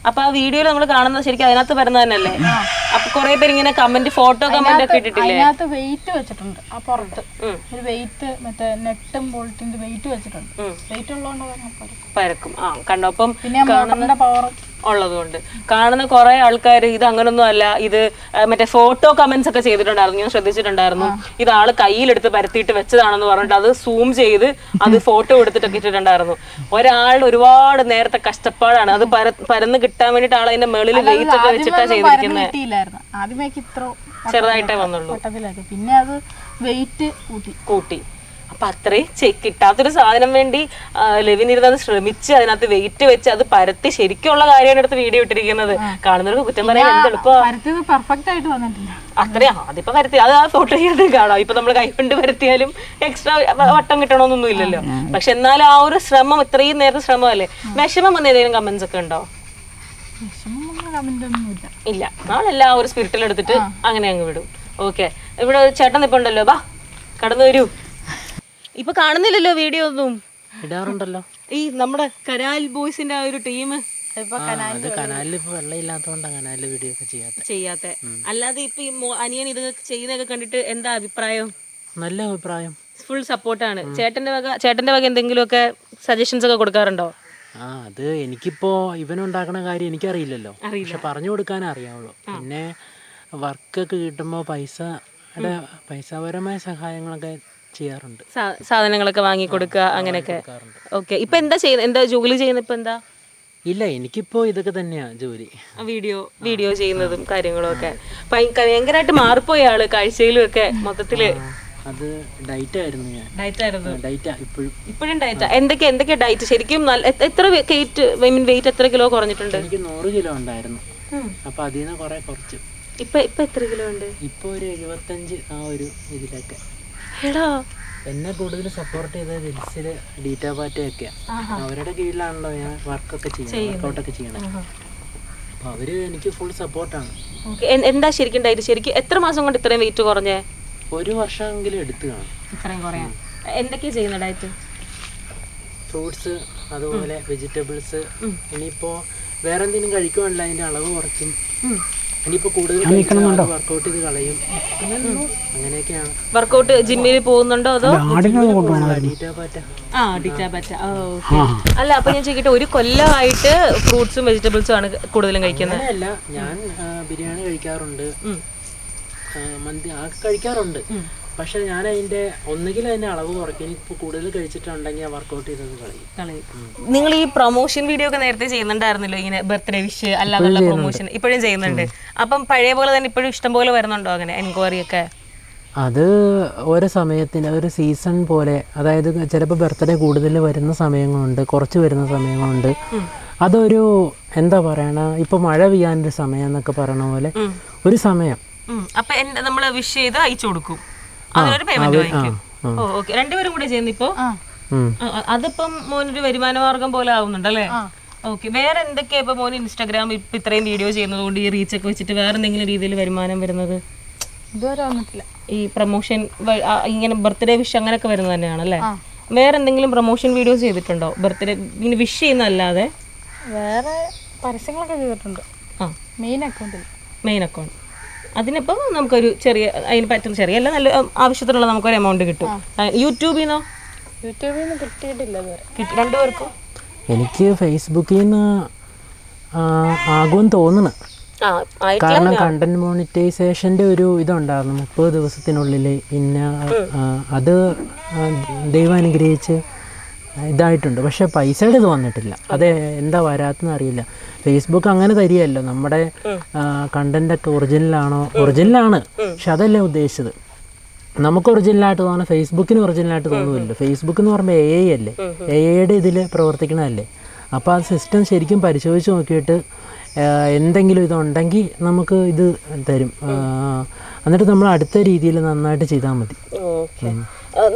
അപ്പൊ ആ വീഡിയോയിൽ നമ്മൾ കാണുന്നത് ശരിക്കും അതിനകത്ത് വരുന്നത് തന്നെയല്ലേ? അപ്പൊ കുറെ പേര് ഇങ്ങനെ കമന്റ്, ഫോട്ടോ കമന്റ് ഒക്കെ ഇട്ടിട്ടില്ലേ? അതിനകത്ത് വെയിറ്റ് വെച്ചിട്ടുണ്ട്, ആ പുറത്ത് ഒരു വെയിറ്റ്, മറ്റേ നെട്ടും ബോൾട്ടിന്റെ വെയിറ്റ് വെച്ചിട്ടുണ്ട്. വെയിറ്റ് ഉള്ളതുകൊണ്ട് പരക്കും. കണ്ടപ്പം പിന്നെ മോട്ടറിന്റെ പവർ ഉള്ളതുകൊണ്ട് കാണുന്ന കുറെ ആൾക്കാർ ഇത് അങ്ങനൊന്നും അല്ല, ഇത് മറ്റേ ഫോട്ടോ കമന്റ്സ് ഒക്കെ ചെയ്തിട്ടുണ്ടായിരുന്നു, ഞാൻ ശ്രദ്ധിച്ചിട്ടുണ്ടായിരുന്നു. ഇത് ആള് കയ്യിലെടുത്ത് പരത്തിയിട്ട് വെച്ചതാണെന്ന് പറഞ്ഞിട്ട് അത് സൂം ചെയ്ത് അത് ഫോട്ടോ എടുത്തിട്ടൊക്കെ ഇട്ടിട്ടുണ്ടായിരുന്നു. ഒരാളുടെ ഒരുപാട് നേരത്തെ കഷ്ടപ്പാടാണ് അത് പരന്ന് കിട്ടാൻ വേണ്ടിട്ട് ആൾ അതിന്റെ മേളിൽ വെയിറ്റ് ഒക്കെ വെച്ചിട്ടാ ചെയ്തിരിക്കുന്നത്. ചെറുതായിട്ടേ വന്നുള്ളൂ, പിന്നെ അത് വെയിറ്റ് കൂട്ടി. അപ്പൊ അത്രയും കിട്ടാത്തൊരു സാധനം വേണ്ടി ലെവിൻ ഇരുന്നത് ശ്രമിച്ച് അതിനകത്ത് വെയിറ്റ് വെച്ച് അത് പരത്തി ശരിക്കുള്ള കാര്യമാണ് എടുത്ത് വീഡിയോ ഇട്ടിരിക്കുന്നത്. കാണുന്നവർക്ക് കുറ്റം പറയാൻ എളുപ്പമാണ്. അത്രയും അതിപ്പോ പരത്തി അത് ആ ഫോട്ടോ ചെയ്ത് കാണാം. ഇപ്പൊ നമ്മൾ കൈകൊണ്ട് പരത്തിയാലും എക്സ്ട്രാ വട്ടം കിട്ടണമെന്നൊന്നും ഇല്ലല്ലോ. പക്ഷെ എന്നാലും ആ ഒരു ശ്രമം, ഇത്രയും നേരത്തെ ശ്രമമല്ലേ. വിഷമം വന്ന ഏതെങ്കിലും കമന്റ്സ് ഒക്കെ ഉണ്ടോ? ഇല്ല, നാളെല്ലാം ഒരു സ്പിരിറ്റിൽ എടുത്തിട്ട് അങ്ങനെ അങ്ങ് വിടും. ഓക്കെ, ഇവിടെ ചേട്ടൻ ഇപ്പൊ ഉണ്ടല്ലോ, ബാ കടന്നു വരൂ. ഇപ്പൊ കാണുന്നില്ലല്ലോ വീഡിയോ ഒന്നും. ഇടാറുണ്ടല്ലോ. ഈ നമ്മുടെ കനാൽ ബോയ്സിന്റെ ആ ഒരു ടീം ഇപ്പൊ അത് കനാലിൽ ഇപ്പൊ വെള്ളം ഇല്ലാത്തതുകൊണ്ടാണ് കനാലിൽ വീഡിയോ ഒക്കെ ചെയ്യാത്ത. അല്ലാതെ ഇപ്പൊ ഈ അനിയൻ ഇതൊക്കെ ചെയ്യുന്നതൊക്കെ കണ്ടിട്ട് എന്താ അഭിപ്രായം? നല്ല അഭിപ്രായം. ഫുൾ സപ്പോർട്ടാണ്. ചേട്ടന്റെ വക എന്തെങ്കിലുമൊക്കെ സജഷൻസ് ഒക്കെ കൊടുക്കാറുണ്ടോ? അത് എനിക്കിപ്പോ ഇവനുണ്ടാക്കണ കാര്യം എനിക്കറിയില്ലല്ലോ, പക്ഷെ പറഞ്ഞു കൊടുക്കാൻ അറിയാവുള്ളൂ. പിന്നെ വർക്കൊക്കെ കിട്ടുമ്പോൾ പൈസാപരമായ സഹായങ്ങളൊക്കെ ചെയ്യാറുണ്ട്. സാധനങ്ങളൊക്കെ വാങ്ങി കൊടുക്കുക അങ്ങനെയൊക്കെ. ഓക്കെ. ഇപ്പൊ എന്താ ചെയ്യുന്നത്? എന്താ ജോലി ചെയ്യുന്നത് ഇപ്പൊ? എന്താ? ഇല്ല, എനിക്കിപ്പോ ഇതൊക്കെ തന്നെയാ ജോലി. വീഡിയോ ചെയ്യുന്നതും കാര്യങ്ങളും ഒക്കെ ഭയങ്കരമായിട്ട് മാറിപ്പോയ ആള് കാഴ്ചയിലും ഒക്കെ മൊത്തത്തില്. അത് ഡയറ്റ് ആയിരുന്നു ഞാൻ. ഡയറ്റാ ഇപ്പോഴും ഡയറ്റാ. എന്തൊക്കെയാ ഡയറ്റ് ശരിക്കും? എത്ര വെയിറ്റ് എത്ര കിലോ കുറഞ്ഞിട്ടുണ്ട്? എനിക്ക് 100 കിലോ ഉണ്ടായിരുന്നു. അപ്പൊ അതിൽ നിന്ന് കുറെ കുറച്ചു. ഇപ്പൊ എത്ര കിലോ ഉണ്ട്? ഇപ്പൊ ഒരു 75 ആ ഒരു ഇതിലൊക്കെ. എടാ, എന്നെ കൂടുതൽ സപ്പോർട്ട് ചെയ്ത റിൽസില് ഡീറ്റാ പാറ്റയൊക്കെയാ. അവരുടെ കീഴിലാണല്ലോ ഞാൻ വർക്കൊക്കെ വർക്കൗട്ടൊക്കെ ചെയ്യണേ. അപ്പൊ അവര് എനിക്ക് ഫുൾ സപ്പോർട്ടാണ്. എന്താ ശരിക്കും ഡയറ്റ്? ശരിക്കും എത്ര മാസം കൊണ്ട് ഇത്രയും വെയിറ്റ് കുറഞ്ഞേ? 1 വർഷമെങ്കിലും എടുത്തു കാണും ഇത്രയും കുറയാൻ. എന്തൊക്കെയാ ചെയ്യുന്ന ഡയറ്റ്? ഫ്രൂട്ട്സ്, അതുപോലെ വെജിറ്റബിൾസ്. ഇനിയിപ്പോ വേറെ എന്തെങ്കിലും കഴിക്കുവാണല്ലോ അതിന്റെ അളവ് കുറയ്ക്കും. ഇനിയിപ്പോ കൂടുതൽ വർക്കൗട്ട് ചെയ്ത് കളയും. അങ്ങനെയൊക്കെയാണ്. വർക്കൗട്ട് ജിമ്മിൽ പോകുന്നുണ്ടോ അതോ? ഡീറ്റാപാറ്റ. അല്ല, അപ്പൊ ഞാൻ ചോദിക്കട്ടെ, 1 കൊല്ലമായിട്ട് ഫ്രൂട്ട്സും വെജിറ്റബിൾസും ആണ് കൂടുതലും കഴിക്കുന്നത്? അല്ല, ഞാൻ ബിരിയാണി കഴിക്കാറുണ്ട്, മന്തി കഴിക്കാറുണ്ട്. പക്ഷെ ഞാൻ ഒന്നുകിൽ അതിന്റെ അളവ് കുറയ്ക്കും. ഇനിയിപ്പോൾ കൂടുതൽ കഴിച്ചിട്ടുണ്ടെങ്കിൽ വർക്കൗട്ട് ചെയ്തത് കളയും. നിങ്ങൾ ഈ പ്രൊമോഷൻ വീഡിയോ ഒക്കെ നേരത്തെ ചെയ്യുന്നുണ്ടായിരുന്നല്ലോ, ഇങ്ങനെ ബർത്ത്ഡേ വിഷ് അല്ലാതുള്ള പ്രൊമോഷൻ ഇപ്പോഴും ചെയ്യുന്നുണ്ട്. അപ്പം പഴയ പോലെ തന്നെ ഇപ്പോഴും ഇഷ്ടം പോലെ വരുന്നുണ്ടോ അങ്ങനെ എൻക്വയറി ഒക്കെ? അത് ഓരോ സമയത്തിന് ഒരു സീസൺ പോലെ, അതായത് ചിലപ്പോൾ ബർത്ത്ഡേ കൂടുതൽ വരുന്ന സമയങ്ങളുണ്ട്, കുറച്ച് വരുന്ന സമയങ്ങളുണ്ട്. അതൊരു എന്താ പറയണ, ഇപ്പൊ മഴ പെയ്യാനൊരു സമയം എന്നൊക്കെ പറയണ പോലെ ഒരു സമയം. അപ്പൊ നമ്മള് വിഷ് ചെയ്ത് അയച്ചു കൊടുക്കും, അതിനൊരു പേയ്മെന്റ് വാങ്ങിക്കും. ഓക്കെ. രണ്ടുപേരും കൂടെ ചെയ്യുന്നു ഇപ്പൊ? അതിപ്പം മോനൊരു വരുമാന മാർഗം പോലെ ആവുന്നുണ്ടല്ലേ? ഓക്കെ. വേറെ എന്തൊക്കെയാ ഇപ്പൊ മോന് ഇൻസ്റ്റാഗ്രാം ഇപ്പൊ ഇത്രയും വീഡിയോ ചെയ്യുന്നത് കൊണ്ട് ഈ റീച്ച് ഒക്കെ വെച്ചിട്ട് വേറെ എന്തെങ്കിലും രീതിയിൽ വരുമാനം വരുന്നത്? ഇതുവരെ വന്നിട്ടില്ല. ഈ പ്രൊമോഷൻ ഇങ്ങനെ ബർത്ത്ഡേ വിഷ് അങ്ങനെയൊക്കെ വരുന്നത് തന്നെയാണല്ലേ? വേറെ എന്തെങ്കിലും പ്രൊമോഷൻ വീഡിയോസ് ചെയ്തിട്ടുണ്ടോ ബർത്ത്ഡേ ഇങ്ങനെ വിഷ് ചെയ്യുന്നതല്ലാതെ? വേറെ പരസ്യങ്ങളൊക്കെ ചെയ്തിട്ടുണ്ട്. Main account. അതിനിപ്പം നമുക്കൊരു ചെറിയ, അതിന് പറ്റുന്ന ചെറിയ അല്ല, നല്ല ആവശ്യത്തിനുള്ള നമുക്കൊരു എമൗണ്ട് കിട്ടും. യൂട്യൂബിൽ നിന്ന് കിട്ടിയിട്ടില്ല ഇതുവരെ. രണ്ടുപേർക്കും? എനിക്ക് ഫേസ്ബുക്കിൽ നിന്ന് ആകുമെന്ന് തോന്നുന്നു. കാരണം കണ്ടന്റ് മോണിറ്റൈസേഷൻ്റെ ഒരു ഇതുണ്ടായിരുന്നു 30 ദിവസത്തിനുള്ളിൽ. പിന്നെ അത് ദൈവം അനുഗ്രഹിച്ച് ഇതായിട്ടുണ്ട്. പക്ഷെ പൈസയുടെ ഇത് വന്നിട്ടില്ല. അത് എന്താ വരാത്തെന്ന് അറിയില്ല. ഫേസ്ബുക്ക് അങ്ങനെ തരികയല്ലോ, നമ്മുടെ കണ്ടൻ്റൊക്കെ ഒറിജിനലാണ്. പക്ഷെ അതല്ലേ ഉദ്ദേശിച്ചത്. നമുക്ക് ഒറിജിനലായിട്ട് തോന്നണം, ഫേസ്ബുക്കിന് ഒറിജിനലായിട്ട് തോന്നുമല്ലോ. ഫേസ്ബുക്ക് എന്ന് പറയുമ്പോൾ AI അല്ലേ, AIയുടെ ഇതിൽ പ്രവർത്തിക്കണമല്ലേ. അപ്പോൾ ആ സിസ്റ്റം ശരിക്കും പരിശോധിച്ച് നോക്കിയിട്ട് എന്തെങ്കിലും ഇതുണ്ടെങ്കിൽ നമുക്ക് ഇത് തരും. എന്നിട്ട് നമ്മൾ അടുത്ത രീതിയിൽ നന്നായിട്ട് ചെയ്താൽ മതി.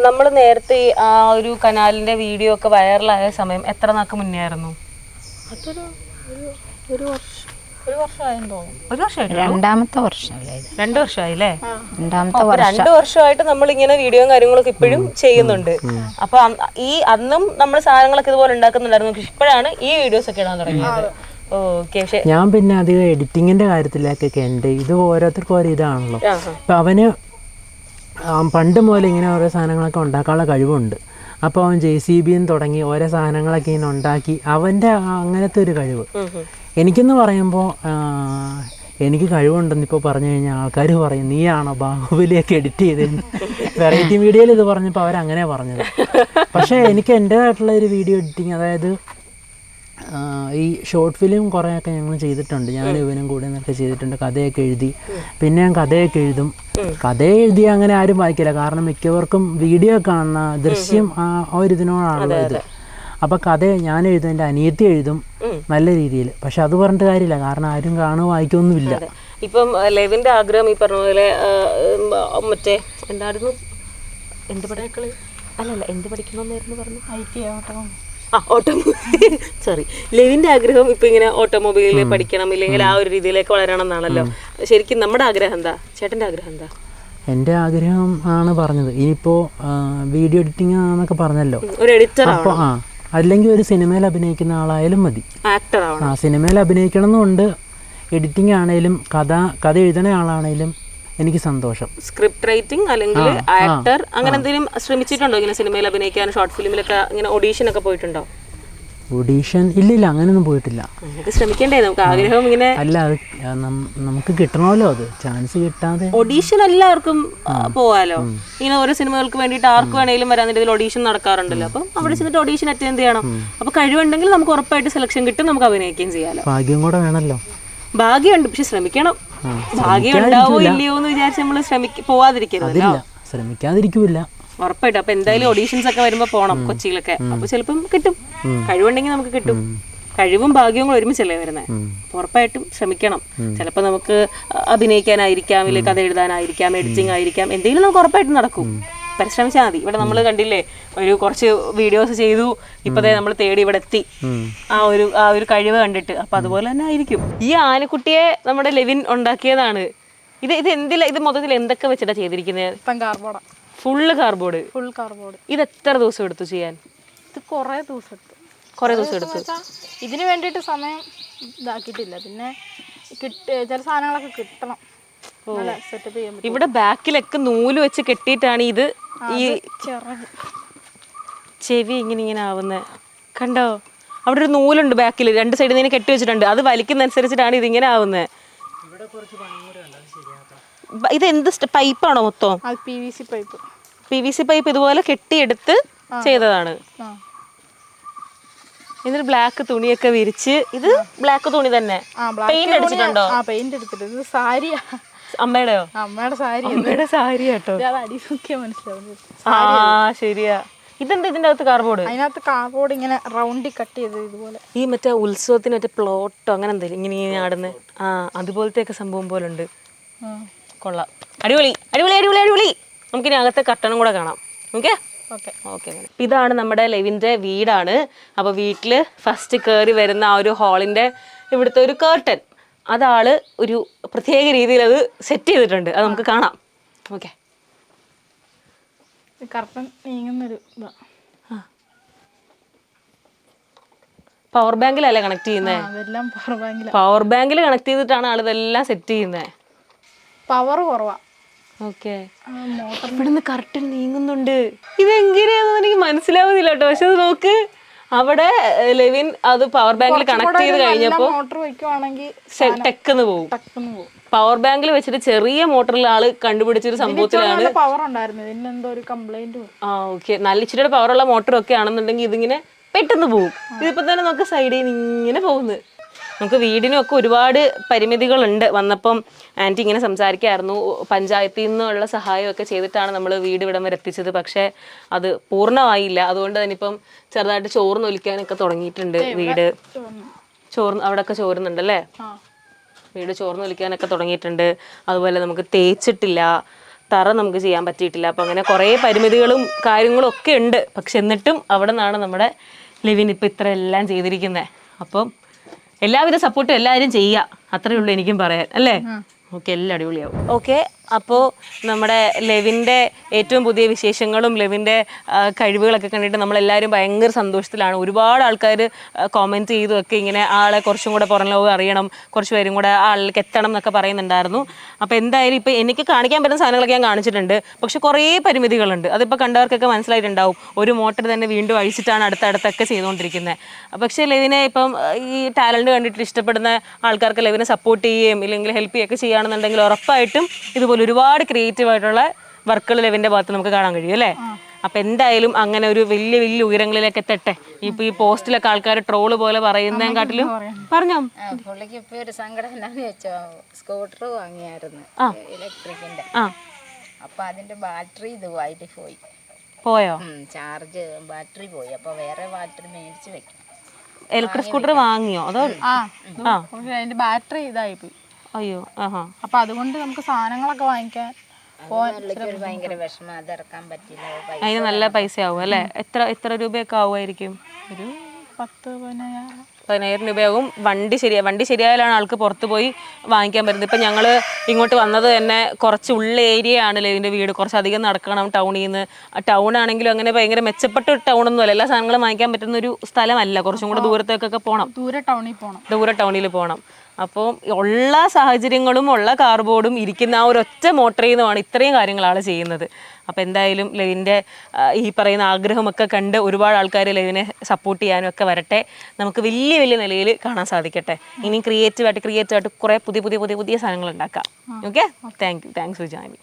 നമ്മൾ നേരത്തെ ആ ഒരു കനാലിന്റെ വീഡിയോ ഒക്കെ വൈറലായ സമയം എത്ര നാൾക്ക് മുന്നേ ആയിരുന്നു? ഒരു വർഷമായെന്ന് തോന്നുന്നു. 1 വർഷമായിട്ട്? 2ാമത്തെ വർഷമല്ലേ? 2 വർഷമായില്ലേ? 2 വർഷമായിട്ട് നമ്മൾ ഇങ്ങനെ വീഡിയോയും കാര്യങ്ങളൊക്കെ ഇപ്പോഴും ചെയ്യുന്നുണ്ട്. അപ്പൊ അന്നും നമ്മൾ സാധനങ്ങളൊക്കെ ഇതുപോലെ ഉണ്ടാക്കുന്നുണ്ടായിരുന്നു. പക്ഷെ ഇപ്പോഴാണ് ഈ വീഡിയോസ് ഒക്കെ ഇടാൻ തുടങ്ങിയത്. ഞാൻ പിന്നെ അധികം എഡിറ്റിങ്ങിന്റെ കാര്യത്തിലേക്കൊക്കെ ഇത് ഓരോരുത്തർക്കും ഓരോ ഇതാണല്ലോ. അപ്പൊ അവന് പണ്ട് മുതൽ ഇങ്ങനെ ഓരോ സാധനങ്ങളൊക്കെ ഉണ്ടാക്കാനുള്ള കഴിവുണ്ട്. അപ്പോൾ അവൻ JCBയിൽ തുടങ്ങി ഓരോ സാധനങ്ങളൊക്കെ ഇങ്ങനെ ഉണ്ടാക്കി അവൻ്റെ അങ്ങനത്തെ ഒരു കഴിവ്. എനിക്കെന്ന് പറയുമ്പോൾ എനിക്ക് കഴിവുണ്ടെന്ന് ഇപ്പോൾ പറഞ്ഞു കഴിഞ്ഞാൽ ആൾക്കാർ പറയും നീയാണോ ബാഹുബലിയൊക്കെ എഡിറ്റ് ചെയ്തത്. വെറൈറ്റി മീഡിയയിൽ ഇത് പറഞ്ഞപ്പോൾ അവരങ്ങനെ പറഞ്ഞത്. പക്ഷേ എനിക്ക് എൻ്റേതായിട്ടുള്ള ഒരു വീഡിയോ എഡിറ്റിങ്, അതായത് ഈ ഷോർട്ട് ഫിലിം കുറേയൊക്കെ ഞങ്ങൾ ചെയ്തിട്ടുണ്ട്. ഞാനും ഇവനും കൂടെ നിന്നൊക്കെ ചെയ്തിട്ടുണ്ട്. കഥയൊക്കെ എഴുതി. പിന്നെ ഞാൻ കഥയൊക്കെ എഴുതും. കഥ എഴുതി അങ്ങനെ ആരും വായിക്കില്ല, കാരണം മിക്കവർക്കും വീഡിയോ കാണുന്ന ദൃശ്യം ആ ഒരു ഇതിനോടാണല്ലോ ഇത്. അപ്പോൾ കഥ ഞാൻ എഴുതും, എൻ്റെ അനിയത്തി എഴുതും നല്ല രീതിയിൽ. പക്ഷെ അത് പറഞ്ഞിട്ട് കാര്യമില്ല, കാരണം ആരും കാണുക വായിക്കൊന്നുമില്ല. ഇപ്പം ലെവിൻ്റെ ആഗ്രഹം ഈ പറഞ്ഞ പോലെ മറ്റേ എന്തായിരുന്നു, എന്ത് പഠിക്കള് അല്ലല്ല എന്ത് പഠിക്കണമെന്നായിരുന്നു പറഞ്ഞു? ഓട്ടോമൊബൈൽ. സോറി, ലെവിൻ്റെ ആഗ്രഹം ഇപ്പം ഇങ്ങനെ ഓട്ടോമൊബൈലിൽ പഠിക്കണം, ഇല്ലെങ്കിൽ ആ ഒരു രീതിയിലേക്ക് വളരണം എന്നാണല്ലോ. ശരിക്കും നമ്മുടെ ആഗ്രഹം എന്താ? ചേട്ടൻ്റെ ആഗ്രഹം എന്താ? എൻ്റെ ആഗ്രഹം ആണ് പറഞ്ഞത്. ഇനിയിപ്പോൾ വീഡിയോ എഡിറ്റിംഗ് ആണെന്നൊക്കെ പറഞ്ഞല്ലോ. ഒരു എഡിറ്റർ അപ്പോൾ അല്ലെങ്കിൽ ഒരു സിനിമയിൽ അഭിനയിക്കുന്ന ആളായാലും മതി. ആക്ടർ ആവണം. സിനിമയിൽ അഭിനയിക്കണം എന്നുണ്ട്. എഡിറ്റിംഗ് ആണെങ്കിലും കഥ എഴുതുന്ന ആളാണെങ്കിലും എനിക്ക് സന്തോഷം. സ്ക്രിപ്റ്റ് റൈറ്റിംഗ് അല്ലെങ്കിൽ ആക്ടർ അങ്ങനെ എന്തെങ്കിലും ശ്രമിച്ചിട്ടുണ്ടോ? ഇങ്ങനെ സിനിമയിൽ അഭിനയിക്കാൻ, ഷോർട്ട് ഫിലിമിലൊക്കെ ഇങ്ങനെ ഓഡീഷൻ ഒക്കെ പോയിട്ടുണ്ടോ? ഓഡീഷൻ ഇല്ലില്ല, അങ്ങനെയൊന്നും പോയിട്ടില്ല. ശ്രമിക്കണ്ടേ? നമുക്ക് ആഗ്രഹം ഇങ്ങനെ അല്ല, അത് നമുക്ക് കിട്ടണമല്ലോ, അത് ചാൻസ് കിട്ടാതെ. ഓഡീഷൻ എല്ലാവർക്കും പോവാലോ. ഇങ്ങനെ ഓരോ സിനിമകൾക്ക് വേണ്ടിയിട്ട് ആർക്ക് വേണമെങ്കിലും വരാൻ ഇതിൽ ഓഡീഷൻ നടക്കാറുണ്ടല്ലോ. അപ്പം അവിടെ ചെന്നിട്ട് ഓഡീഷൻ അറ്റൻഡ് ചെയ്യണം. അപ്പൊ കഴിവുണ്ടെങ്കിൽ നമുക്ക് ഉറപ്പായിട്ട് സെലക്ഷൻ കിട്ടും, നമുക്ക് അഭിനയിക്കുകയും ചെയ്യാലോ. ഭാഗ്യം കൂടെ വേണമല്ലോ. ഭാഗ്യമുണ്ട്, പക്ഷെ ശ്രമിക്കണം. ഭാഗ്യം ഉണ്ടാവോ ഇല്ലയോ എന്ന് വിചാരിച്ച് നമ്മൾ പോവാതിരിക്കരുതല്ലോ. ശ്രമിക്കാതിരിക്കൂല ഉറപ്പായിട്ടും. അപ്പൊ എന്തായാലും ഓഡീഷൻസ് ഒക്കെ വരുമ്പോ പോണം കൊച്ചിയിലൊക്കെ. അപ്പൊ ചിലപ്പം കിട്ടും. കഴിവുണ്ടെങ്കിൽ നമുക്ക് കിട്ടും. കഴിവും ഭാഗ്യവും കൂടെ ഒരുമിച്ചല്ലേ വരുന്നത്. ഉറപ്പായിട്ടും ശ്രമിക്കണം. ചിലപ്പോൾ നമുക്ക് അഭിനയിക്കാനായിരിക്കാം, അല്ലെങ്കിൽ കഥ എഴുതാനായിരിക്കാം, എഡിറ്റിംഗ് ആയിരിക്കാം, എന്തെങ്കിലും നമുക്ക് ഉറപ്പായിട്ടും നടക്കും. പരിശ്രമിച്ചാൽ മതി. ഇവിടെ നമ്മൾ കണ്ടില്ലേ, കുറച്ച് വീഡിയോസ് ചെയ്തു, ഇപ്പതേ നമ്മൾ തേടി ഇവിടെ എത്തി ആ ഒരു കഴിവ് കണ്ടിട്ട്. അപ്പൊ അതുപോലെ തന്നെ ആയിരിക്കും. ഈ ആനക്കുട്ടിയെ നമ്മുടെ ലെവിൻ ഉണ്ടാക്കിയതാണ്. ഇത് എന്തിലാ, ഇത് മൊത്തത്തിൽ എന്തൊക്കെ വെച്ചിട്ടാ ചെയ്തിരിക്കുന്നത്? കാർബോർഡാ. Full cardboard. Full cardboard. ഇത് എത്ര ദിവസം എടുത്തു ചെയ്യാൻ? ഇത് കുറേ ദിവസം എടുത്തു. ഇതിന് വേണ്ടിയിട്ട് സമയം ഇതാക്കിയിട്ടില്ല. പിന്നെ ചില സാധനങ്ങളൊക്കെ കിട്ടണം, സെറ്റപ്പ് ചെയ്യാൻ പറ്റും. ഇവിടെ ബാക്കിലൊക്കെ നൂല് വെച്ച് കെട്ടിയിട്ടാണ് ഇത് ഈ ചെവി ഇങ്ങനെ ആവുന്നത്. കണ്ടോ, അവിടെ ഒരു നൂലുണ്ട് ബാക്കിൽ, രണ്ട് സൈഡിൽ നിന്ന് കെട്ടി വെച്ചിട്ടുണ്ട്. അത് വലിക്കുന്നതനുസരിച്ചിട്ടാണ് ഇതിങ്ങനെ ആവുന്നത്. ഇത് എന്ത് പൈപ്പാണോ മൊത്തം? PVC പൈപ്പ് ഇതുപോലെ കെട്ടിയെടുത്ത് ചെയ്തതാണ്. എന്നിട്ട് ബ്ലാക്ക് തുണിയൊക്കെ വിരിച്ച്, ഇത് ബ്ലാക്ക് തുണി തന്നെ പെയിന്റ് അടിച്ചിട്ടുണ്ടോ? പെയിന്റ് എടുത്തിട്ട്. ഇത് സാരിയാ. അമ്മയുടെയോ? അമ്മയുടെ സാരി. അമ്മയുടെ സാരി കേട്ടോ. അടി നോക്കിയാ മനസ്സിലാവുന്നത്. ശരിയാ. ഇതെന്താ ഇതിന്റെ അകത്ത് കാർബോർഡ്? അതിനകത്ത് കാർബോർഡ് ഇങ്ങനെ റൗണ്ടി കട്ട് ചെയ്ത് ഇതുപോലെ. ഈ മറ്റേ ഉത്സവത്തിന് മറ്റേ പ്ലോട്ടോ അങ്ങനെ എന്തെങ്കിലും ഇങ്ങനെ ആടുന്നത്, അതുപോലത്തെ ഒക്കെ സംഭവം പോലെ ഉണ്ട്. കൊള്ളാം, അടിപൊളി അടിപൊളി അടിപൊളി അടിപൊളി. നമുക്കിനി അകത്തെ കട്ടണം കൂടെ കാണാം. ഓക്കെ. ഇതാണ് നമ്മുടെ ലെവിൻ്റെ വീടാണ്. അപ്പോൾ വീട്ടിൽ ഫസ്റ്റ് കയറി വരുന്ന ആ ഒരു ഹാളിൻ്റെ ഇവിടുത്തെ ഒരു കേർട്ടൻ, അതാള് ഒരു പ്രത്യേക രീതിയിൽ അത് സെറ്റ് ചെയ്തിട്ടുണ്ട്. അത് നമുക്ക് കാണാം. ഓക്കെ. കർട്ടൻ നീങ്ങുന്നൊരു ഇതാ. പവർ ബാങ്കിലല്ലേ കണക്ട് ചെയ്യുന്നത്? അതെല്ലാം പവർ ബാങ്കിൽ. പവർ ബാങ്കിൽ കണക്ട് ചെയ്തിട്ടാണ് ആൾ ഇതെല്ലാം സെറ്റ് ചെയ്യുന്നത്. പവർ കുറവാ. ഓക്കെ. ഇവിടുന്ന് കറക്റ്റ് നീങ്ങുന്നുണ്ട്. ഇതെങ്ങനെയാണെന്ന് എനിക്ക് മനസ്സിലാവുന്നില്ല കേട്ടോ. പക്ഷെ അത് നോക്ക്, അവിടെ ലെവിൻ അത് പവർ ബാങ്കിൽ കണക്ട് ചെയ്ത് കഴിഞ്ഞപ്പോ മോട്ടർ വെക്കുവാണെങ്കിൽ ടെക്കെന്ന് പോകും. പവർ ബാങ്കിൽ വെച്ചിട്ട് ചെറിയ മോട്ടറിൽ ആള് കണ്ടുപിടിച്ചൊരു സംഭവത്തിലാണ്. പവർ ഉണ്ടായിരുന്നു, ഇതിനെന്തോ ഒരു കംപ്ലൈന്റ്. ഓക്കെ. നല്ല ഇച്ചിരി പവറുള്ള മോട്ടറൊക്കെ ആണെന്നുണ്ടെങ്കിൽ ഇതിങ്ങനെ പെട്ടെന്ന് പോകും. ഇതിപ്പോ തന്നെ നമുക്ക് സൈഡിൽ നിന്ന് ഇങ്ങനെ പോകുന്നത്. നമുക്ക് വീടിനൊക്കെ ഒരുപാട് പരിമിതികളുണ്ട്. വന്നപ്പം ആൻറ്റി ഇങ്ങനെ സംസാരിക്കായിരുന്നു, പഞ്ചായത്തിൽ നിന്നുള്ള സഹായമൊക്കെ ചെയ്തിട്ടാണ് നമ്മൾ വീട് ഇവിടം വരെ എത്തിച്ചത്. പക്ഷേ അത് പൂർണ്ണമായില്ല. അതുകൊണ്ട് തന്നെ ഇപ്പം ചെറുതായിട്ട് ചോർന്നൊലിക്കാനൊക്കെ തുടങ്ങിയിട്ടുണ്ട് വീട്. അവിടെയൊക്കെ ചോരുന്നുണ്ടല്ലേ? വീട് ചോർന്നൊലിക്കാനൊക്കെ തുടങ്ങിയിട്ടുണ്ട്. അതുപോലെ നമുക്ക് തേച്ചിട്ടില്ല, തറ നമുക്ക് ചെയ്യാൻ പറ്റിയിട്ടില്ല. അപ്പം അങ്ങനെ കുറേ പരിമിതികളും കാര്യങ്ങളും ഒക്കെ ഉണ്ട്. പക്ഷെ എന്നിട്ടും അവിടെ നിന്നാണ് നമ്മുടെ ലെവിൻ ഇപ്പം ഇത്ര എല്ലാം ചെയ്തിരിക്കുന്നത്. അപ്പം എല്ലാവിധ സപ്പോർട്ടും എല്ലാവരും ചെയ്യുക, അത്രയേ ഉള്ളൂ എനിക്കും പറയാൻ, അല്ലേ? ഓക്കെ, എല്ലാം അടിപൊളിയാവും. ഓക്കെ. അപ്പോൾ നമ്മുടെ ലെവിൻ്റെ ഏറ്റവും പുതിയ വിശേഷങ്ങളും ലെവിൻ്റെ കഴിവുകളൊക്കെ കണ്ടിട്ട് നമ്മളെല്ലാവരും ഭയങ്കര സന്തോഷത്തിലാണ്. ഒരുപാട് ആൾക്കാർ കോമെൻറ്റ് ചെയ്തുമൊക്കെ ഇങ്ങനെ ആളെ കുറച്ചും കൂടെ പുറം ലോകം അറിയണം, കുറച്ച് പേരും കൂടെ ആളിലേക്ക് എത്തണം എന്നൊക്കെ പറയുന്നുണ്ടായിരുന്നു. അപ്പോൾ എന്തായാലും ഇപ്പോൾ എനിക്ക് കാണിക്കാൻ പറ്റുന്ന സാധനങ്ങളൊക്കെ ഞാൻ കാണിച്ചിട്ടുണ്ട്. പക്ഷെ കുറേ പരിമിതികളുണ്ട്. അതിപ്പോൾ കണ്ടവർക്കൊക്കെ മനസ്സിലായിട്ടുണ്ടാവും. ഒരു മോട്ടർ തന്നെ വീണ്ടും അഴിച്ചിട്ടാണ് അടുത്തടുത്തൊക്കെ ചെയ്തുകൊണ്ടിരിക്കുന്നത്. പക്ഷേ ലെവിനെ ഇപ്പം ഈ ടാലൻറ്റ് കണ്ടിട്ട് ഇഷ്ടപ്പെടുന്ന ആൾക്കാർക്ക് ലെവിനെ സപ്പോർട്ട് ചെയ്യുകയും ഇല്ലെങ്കിൽ ഹെൽപ്പ് ചെയ്യുകയൊക്കെ ചെയ്യുകയാണെന്നുണ്ടെങ്കിൽ ഉറപ്പായിട്ടും ഇതുപോലെ ഒരുപാട് ക്രിയേറ്റീവ് ആയിട്ടുള്ള വർക്കുകൾ ലെവിൻ്റെ ഭാഗത്ത് നമുക്ക് കാണാൻ കഴിയും, അല്ലേ? അപ്പം എന്തായാലും അങ്ങനെ ഒരു വലിയ വലിയ ഉയരങ്ങളിലേക്ക് എത്തട്ടെ. ഇപ്പൊ ഈ പോസ്റ്റിലൊക്കെ ആൾക്കാർ ട്രോള് പോലെ പറയുന്നതിനെക്കാട്ടിലും പറഞ്ഞോ. പുള്ളിക്ക് ഇപ്പൊ ഒരു സങ്കടം എന്താന്ന് വെച്ചോ, സ്കൂട്ടർ വാങ്ങിയായിരുന്നു ഇലക്ട്രിക്കിന്റെ. അപ്പൊ അതിന്റെ ബാറ്ററി ഇതുമായിട്ട് പോയോ? ചാർജ് ബാറ്ററി പോയി. അപ്പൊ വേറെ ബാറ്ററി മേടിച്ച് വെക്കും. ഇലക്ട്രിക് സ്കൂട്ടർ വാങ്ങിയോ അതോ? അതിന്റെ ബാറ്ററി ഇതായി പോയി. അയ്യോ. അപ്പൊ അതുകൊണ്ട് നമുക്ക് സാധനങ്ങളൊക്കെ വാങ്ങിക്കാൻ ഭയങ്കര വിഷമം, അത് ഇറക്കാൻ പറ്റില്ല. അതിന് നല്ല പൈസ ആവും, അല്ലേ? എത്ര രൂപയൊക്കെ ആവുമായിരിക്കും? ഒരു 10-15 15,000 രൂപയാകും. വണ്ടി ശരിയായാലാണ് ആൾക്ക് പുറത്ത് പോയി വാങ്ങിക്കാൻ പറ്റുന്നത്. ഇപ്പം ഞങ്ങൾ ഇങ്ങോട്ട് വന്നത് തന്നെ കുറച്ച് ഉള്ള ഏരിയ ആണല്ലോ ഇതിൻ്റെ വീട്, കുറച്ചധികം നടക്കണം ടൗണിൽ നിന്ന്. ടൗൺ ആണെങ്കിലും അങ്ങനെ ഭയങ്കര മെച്ചപ്പെട്ട ഒരു ടൗണൊന്നുമല്ല, എല്ലാ സാധനങ്ങളും വാങ്ങിക്കാൻ പറ്റുന്ന ഒരു സ്ഥലമല്ല, കുറച്ചും കൂടെ ദൂരത്തേക്കൊക്കെ പോകണം, ദൂരെ ടൗണിൽ പോകണം. അപ്പോൾ ഉള്ള സാഹചര്യങ്ങളും ഉള്ള കാർബോർഡും ഇരിക്കുന്ന ആ ഒരൊറ്റ മോട്ടറിൽ നിന്നുമാണ് ഇത്രയും കാര്യങ്ങളാണ് ചെയ്യുന്നത്. അപ്പോൾ എന്തായാലും ലെവിൻ്റെ ഈ പറയുന്ന ആഗ്രഹമൊക്കെ കണ്ട് ഒരുപാട് ആൾക്കാർ ലെവിനെ സപ്പോർട്ട് ചെയ്യാനും ഒക്കെ വരട്ടെ, നമുക്ക് വലിയ വലിയ നിലയിൽ കാണാൻ സാധിക്കട്ടെ. ഇനി ക്രിയേറ്റീവായിട്ട് കുറേ പുതിയ സാധനങ്ങൾ ഉണ്ടാക്കാം. Okay, thanks for joining.